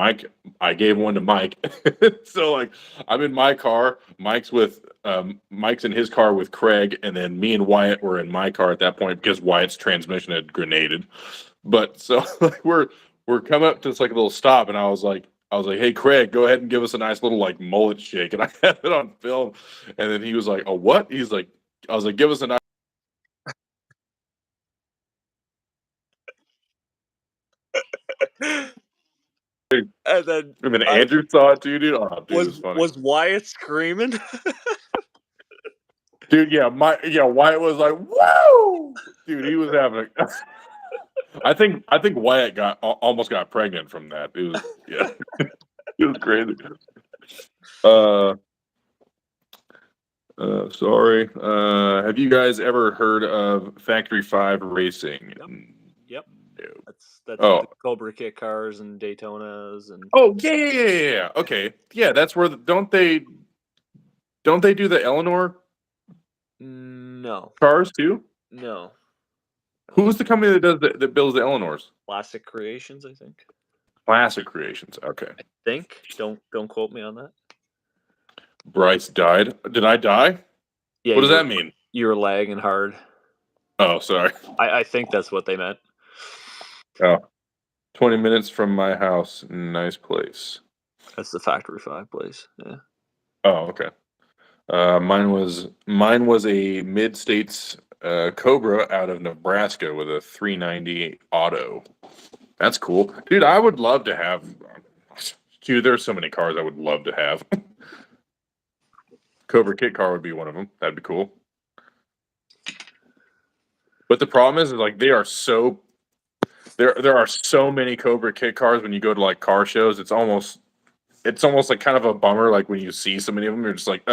I gave one to Mike. So like, I'm in my car. Mike's in his car with Craig, and then me and Wyatt were in my car at that point because Wyatt's transmission had grenaded. But so like, we're coming up to this like a little stop, and I was like, "Hey, Craig, go ahead and give us a nice little like mullet shake." And I had it on film. And then he was like, "Oh, what?" I was like, "Give us a nice." And then Andrew saw it too, dude. Oh, dude, it was funny. Was Wyatt screaming? Dude, Wyatt was like, "Whoa!" Dude, he was having a. I think Wyatt almost got pregnant from that. It was it was crazy. Sorry. Have you guys ever heard of Factory 5 Racing? Yep. No. That's the Cobra Kit cars and Daytonas and. Oh yeah. Okay, yeah. That's where don't they do the Eleanor? No. Cars too? No. Who's the company that builds the Eleanors? Classic Creations, I think. Classic Creations. Okay. I think. Don't quote me on that. Bryce died. Did I die? Yeah. What does that mean? You were lagging hard. Oh, sorry. I think that's what they meant. Oh, 20 minutes from my house. Nice place. That's the Factory 5 place. Yeah. Oh, okay. Mine was a mid-states Cobra out of Nebraska with a 390 auto. That's cool, dude. I would love to have. Dude, there's so many cars I would love to have. Cobra Kit car would be one of them. That'd be cool. But the problem is like they are so. There are so many Cobra Kit cars when you go to like car shows. It's almost like kind of a bummer. Like when you see so many of them, you're just like,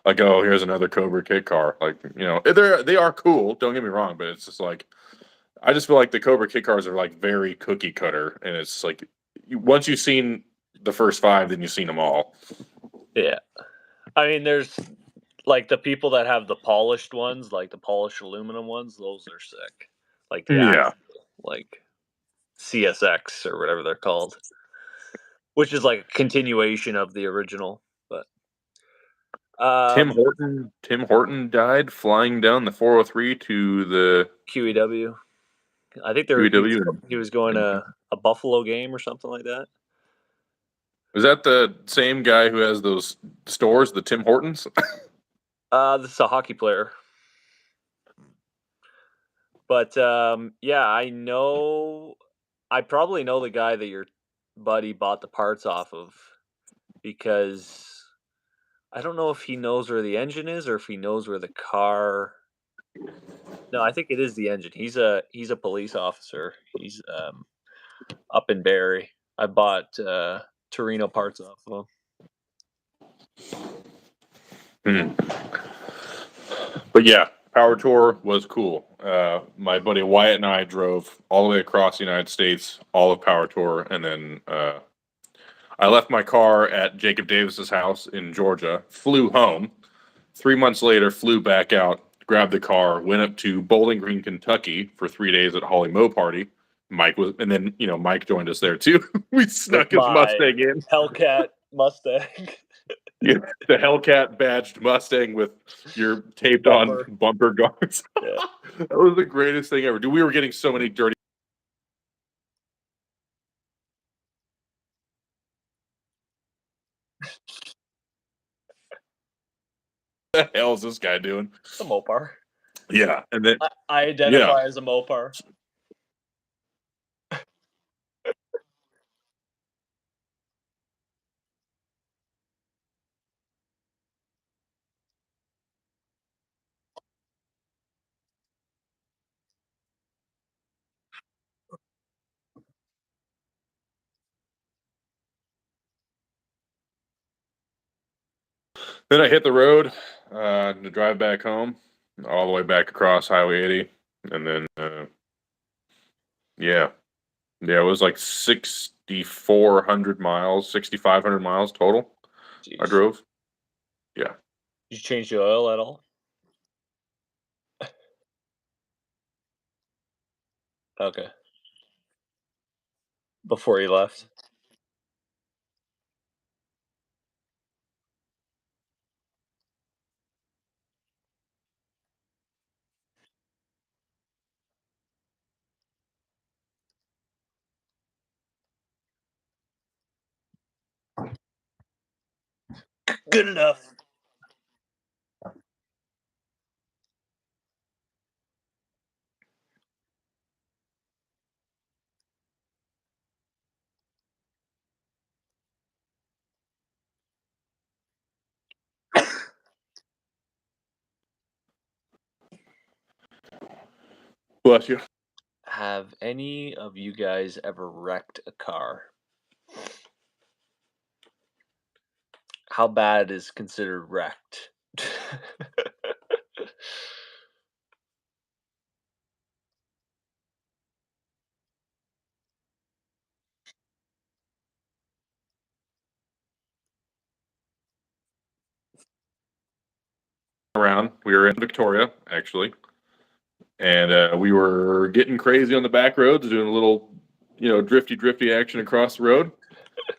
like, oh, here's another Cobra Kit car. Like, they are cool. Don't get me wrong, but it's just like, I just feel like the Cobra Kit cars are like very cookie cutter, and it's like once you've seen the first 5, then you've seen them all. Yeah, I mean, there's like the people that have the polished ones, like the polished aluminum ones. Those are sick. Like the actual, like CSX or whatever they're called, which is like a continuation of the original. But Tim Horton died flying down the 403 to the QEW. I think he was going to a Buffalo game or something like that. Was that the same guy who has those stores, the Tim Hortons? This is a hockey player. But yeah, I probably know the guy that your buddy bought the parts off of, because I don't know if he knows where the engine is or if he knows where the car. No, I think it is the engine. He's a police officer. He's up in Barrie. I bought Torino parts off of him. But yeah, Power Tour was cool. My buddy Wyatt and I drove all the way across the United States, all of Power Tour, and then I left my car at Jacob Davis's house in Georgia, flew home. 3 months later, flew back out, grabbed the car, went up to Bowling Green, Kentucky for 3 days at Holly Mo Party. Mike joined us there too. We snuck his Mustang in. Hellcat Mustang. Yeah, the Hellcat badged Mustang with your taped on bumper guards. Yeah. That was the greatest thing ever. Dude, we were getting so many dirty. What the hell is this guy doing? A Mopar. Yeah, and then I identify as a Mopar. Then I hit the road to drive back home, all the way back across Highway 80, and then yeah. Yeah, it was like 6,400 miles, 6,500 miles total. Jeez. I drove. Yeah. Did you change the oil at all? Okay. Before you left? Good enough. Bless you. Have any of you guys ever wrecked a car? How bad is considered wrecked? Around. We were in Victoria, actually. And we were getting crazy on the back roads, doing a little, drifty action across the road.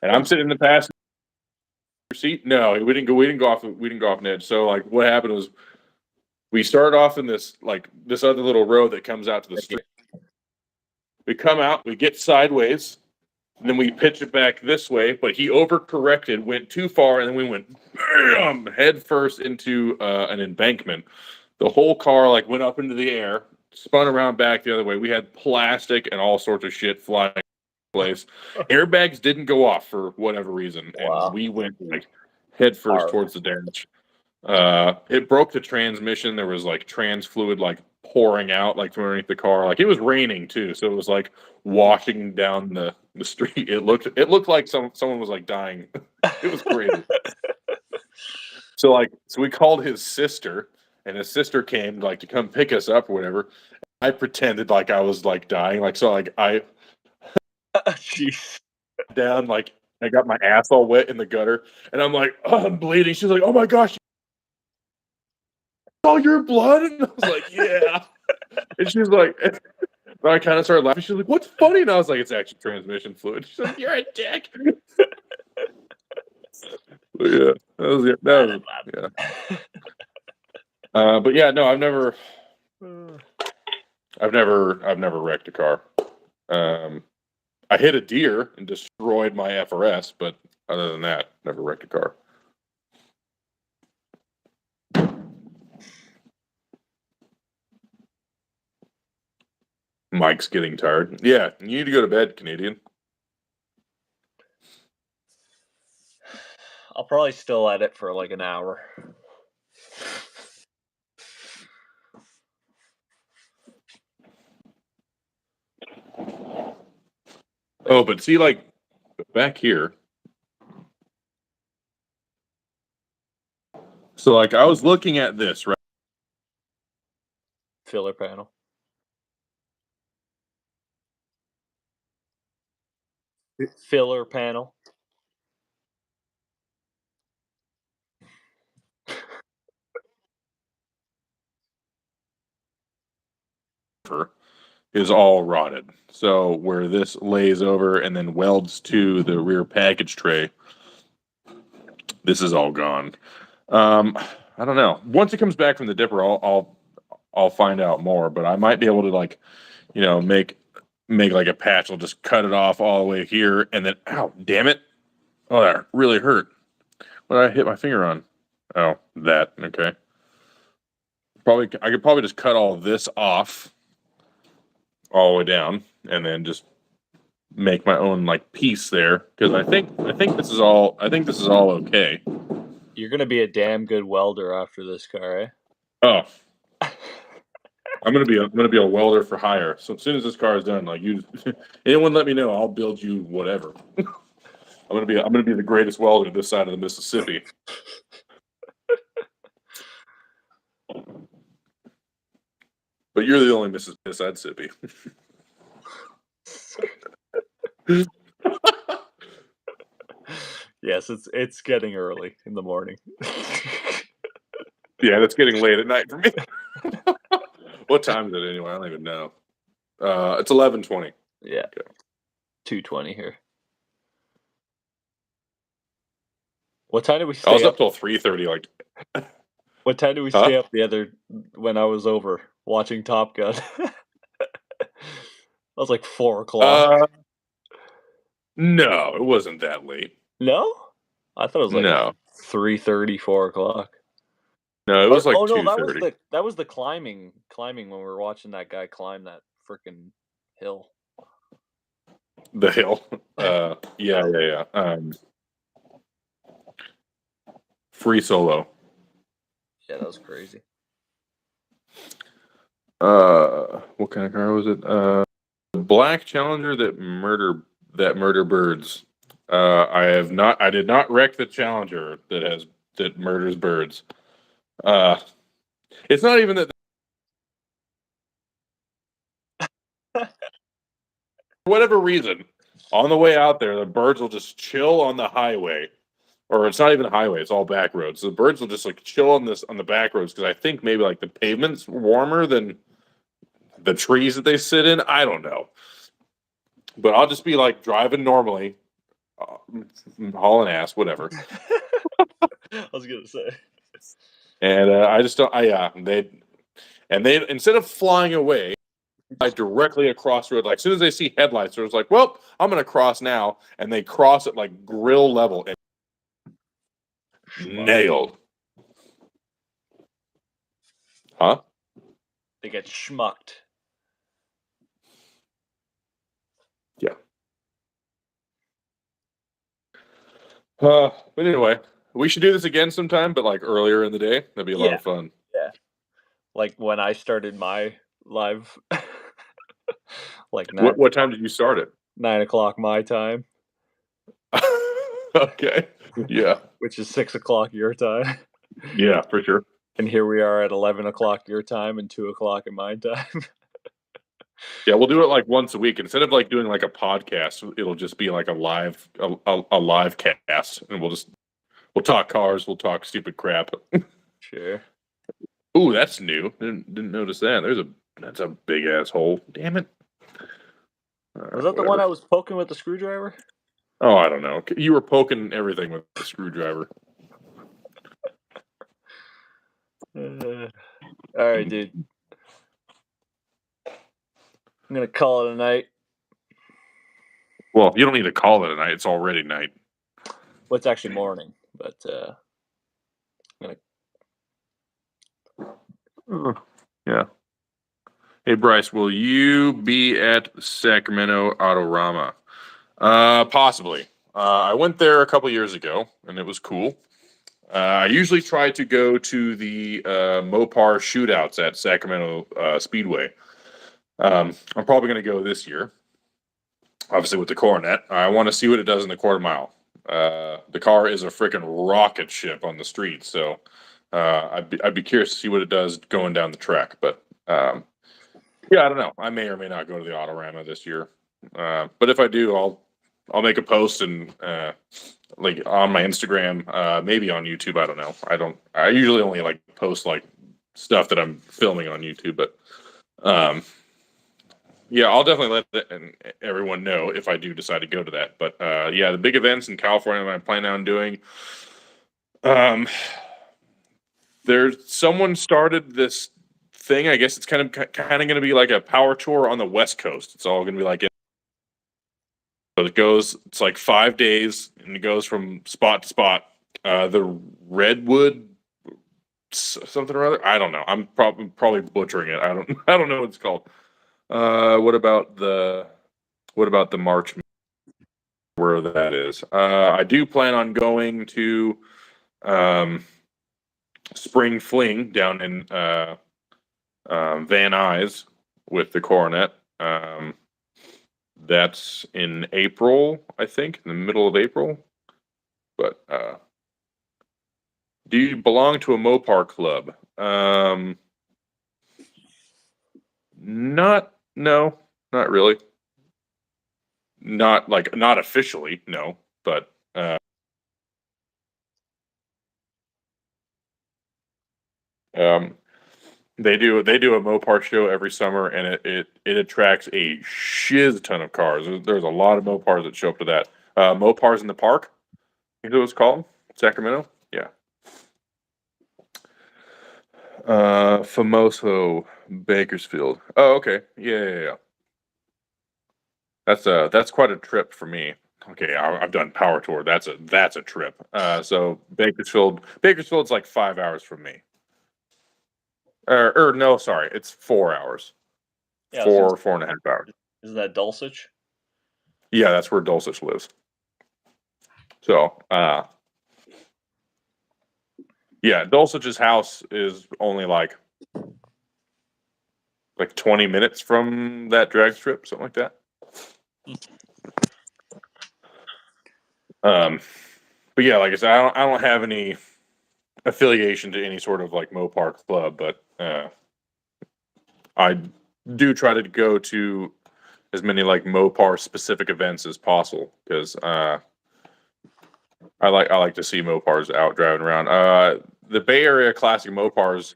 And I'm sitting in the passenger seat. No, we didn't go. We didn't go off. We didn't go off an edge. So like, what happened was we started off in this other little road that comes out to the street. We come out, we get sideways, and then we pitch it back this way. But he overcorrected, went too far, and then we went bam, head first into an embankment. The whole car like went up into the air, spun around back the other way. We had plastic and all sorts of shit flying place. Airbags didn't go off for whatever reason, Wow. and we went like head first towards the damage. It broke the transmission. There was like trans fluid like pouring out like from underneath the car. Like it was raining too, so it was like washing down the street. It looked like someone was like dying. It was crazy. So we called his sister, and his sister came like to come pick us up or whatever. I pretended like I was like dying, like so like I Jeez. down like I got my ass all wet in the gutter, and I'm like, oh, I'm bleeding. She's like, oh my gosh, all your blood, and I was like, yeah. And she's like, I kind of started laughing. She's like, what's funny? And I was like, it's actually transmission fluid. She's like, you're a dick. But yeah, that was it. Yeah. But yeah, no, I've never wrecked a car. I hit a deer and destroyed my FRS, but other than that, never wrecked a car. Mike's getting tired. Yeah, you need to go to bed, Canadian. I'll probably still at it for like an hour. Oh, but see, like back here. So, like, I was looking at this, right? Filler panel. Filler panel. Is all rotted. So where this lays over and then welds to the rear package tray, this is all gone. I don't know. Once it comes back from the dipper, I'll find out more. But I might be able to like, make like a patch. I'll just cut it off all the way here, and then ow, damn it! Oh, that really hurt. What did I hit my finger on? Oh, that. Okay. I could probably just cut all this off all the way down, and then just make my own like piece there because I think this is all okay. You're gonna be a damn good welder after this car, eh? Oh, I'm gonna be a welder for hire. So as soon as this car is done, like anyone let me know, I'll build you whatever. I'm gonna be the greatest welder this side of the Mississippi. But you're the only Mississippi. Yes, it's getting early in the morning. Yeah, that's getting late at night for me. What time is it anyway? I don't even know. It's 11:20. Yeah, 2:20 here. What time did we I was stay up up? till 3:30. Like, What time did we huh? stay up the other when I was over watching Top Gun? It was like 4:00. Uh, no, it wasn't that late. No? I thought it was like No, 3:30, 4:00. no, it Or was like oh no, that was 2:30. the climbing when we were watching that guy climb that freaking hill. The hill. Yeah. Free Solo. Yeah, that was crazy. What kind of car was it? Black Challenger that murder birds. I did not wreck the Challenger that murders birds. It's not even that for whatever reason, on the way out there, the birds will just chill on the highway. Or it's not even a highway, it's all back roads. So the birds will just like chill on the back roads because I think maybe like the pavement's warmer than the trees that they sit in. I don't know. But I'll just be like driving normally, hauling ass, whatever. I was gonna say. And I just don't. They instead of flying away, like directly across the road. Like as soon as they see headlights, they're just like, "Well, I'm gonna cross now," and they cross at like grill level and nailed. Huh? They get schmucked. Yeah. But anyway, we should do this again sometime, but like earlier in the day. That'd be a lot Yeah, of fun. yeah. Like when I started my live, like What time did you start it? 9:00 my time, Okay. Yeah. which is 6:00 your time. Yeah, for sure. And here we are at 11:00 your time and 2:00 in my time. Yeah, we'll do it like once a week instead of like doing like a podcast. It'll just be like a live cast, and we'll talk cars, we'll talk stupid crap. Sure. Ooh, that's new. Didn't notice that. That's a big asshole. Damn it. Was that the one Whatever. I was poking with the screwdriver? Oh, I don't know. You were poking everything with the screwdriver. All right, dude. I'm gonna call it a night. Well, you don't need to call it a night. It's already night. Well, it's actually morning, but I'm gonna. Yeah. Hey, Bryce, will you be at Sacramento Autorama? Possibly. I went there a couple years ago, and it was cool. I usually try to go to the Mopar shootouts at Sacramento Speedway. I'm probably going to go this year, obviously with the Coronet. I want to see what it does in the quarter mile. The car is a freaking rocket ship on the street, so I'd be curious to see what it does going down the track. But yeah, I don't know. I may or may not go to the Autorama this year. But if I do, I'll make a post and like on my Instagram, maybe on YouTube. I don't know. I usually only like post like stuff that I'm filming on YouTube, but yeah, I'll definitely let everyone know if I do decide to go to that. But yeah, the big events in California that I plan on doing. There's someone started this thing. I guess it's kind of going to be like a power tour on the West Coast. It's all going to be like so it goes. It's like 5 days, and it goes from spot to spot. The Redwood something or other. I don't know. I'm probably butchering it. I don't know what it's called. What about the March where that is? I do plan on going to um, Spring Fling down in Van Nuys with the Coronet. That's in April, I think, in the middle of April. But do you belong to a Mopar club? No, not really. Not officially, no, but they do a Mopar show every summer, and it attracts a shiz ton of cars. There's a lot of Mopars that show up to that. Mopars in the Park, you know what it's called? Sacramento, yeah. Famoso, Bakersfield. Oh, okay, yeah. That's quite a trip for me. Okay, I've done Power Tour. That's a trip. So Bakersfield's like 5 hours from me. Or no, sorry, it's 4 hours. Yeah, 4.5 hours. Isn't that Dulcich? Yeah, that's where Dulcich lives. So, yeah, Dulcich's house is only like 20 minutes from that drag strip, something like that. But yeah, like I said, I don't have any affiliation to any sort of like Mopar club, but I do try to go to as many like Mopar specific events as possible because I like to see Mopars out driving around. The Bay Area Classic Mopars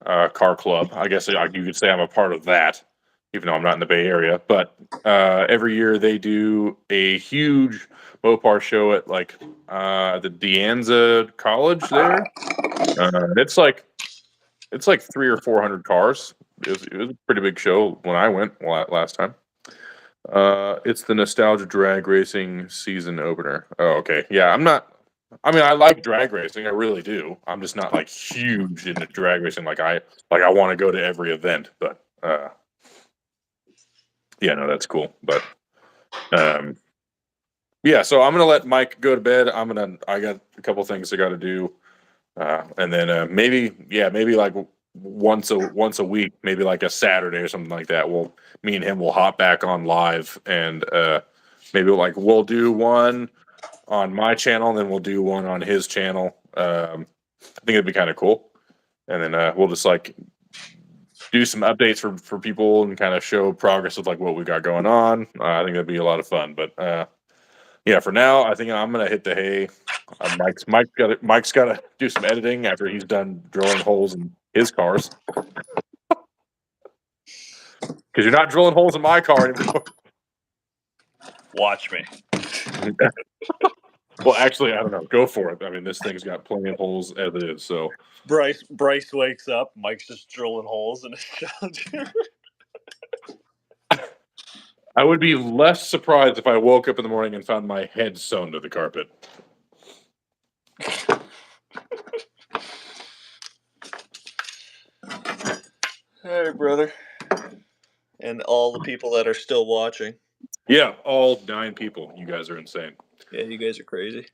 car club. I guess you could say I'm a part of that, even though I'm not in the Bay Area. But every year they do a huge Mopar show at the De Anza College there. It's like 300 or 400 cars. It was a pretty big show when I went last time. It's the Nostalgia Drag Racing season opener. Oh, okay. Yeah, I'm not. I mean, I like drag racing. I really do. I'm just not like huge into drag racing. I want to go to every event. But yeah, no, that's cool. But yeah. So I'm gonna let Mike go to bed. I got a couple things I got to do, and then maybe like once a week, maybe like a Saturday or something like that. Me and him will hop back on live, and maybe we'll do one on my channel, and then we'll do one on his channel. I think it'd be kind of cool, and then we'll just do some updates for people and kind of show progress of what we got going on. I think that'd be a lot of fun. But yeah, for now, I think I'm gonna hit the hay. Mike's got to do some editing after he's done drilling holes in his cars. Because you're not drilling holes in my car anymore. Watch me. Well, actually, I don't know. Go for it. I mean, this thing's got plenty of holes as it is. So Bryce wakes up. Mike's just drilling holes in his Charger. I would be less surprised if I woke up in the morning and found my head sewn to the carpet. Hey, brother. And all the people that are still watching. Yeah, all 9 people. You guys are insane. Yeah, you guys are crazy.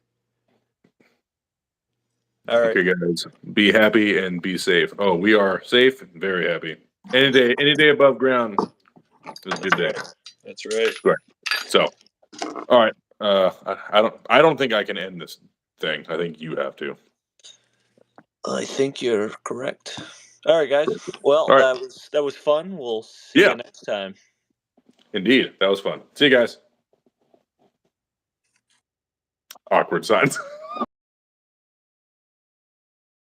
All right. Okay, guys. Be happy and be safe. Oh, we are safe and very happy. Any day above ground is a good day. That's right. Right. So, all right. I don't think I can end this thing. I think you have to. I think you're correct. All right, guys. Well, All right. that was fun. We'll see you next time. Indeed. That was fun. See you guys. Awkward signs.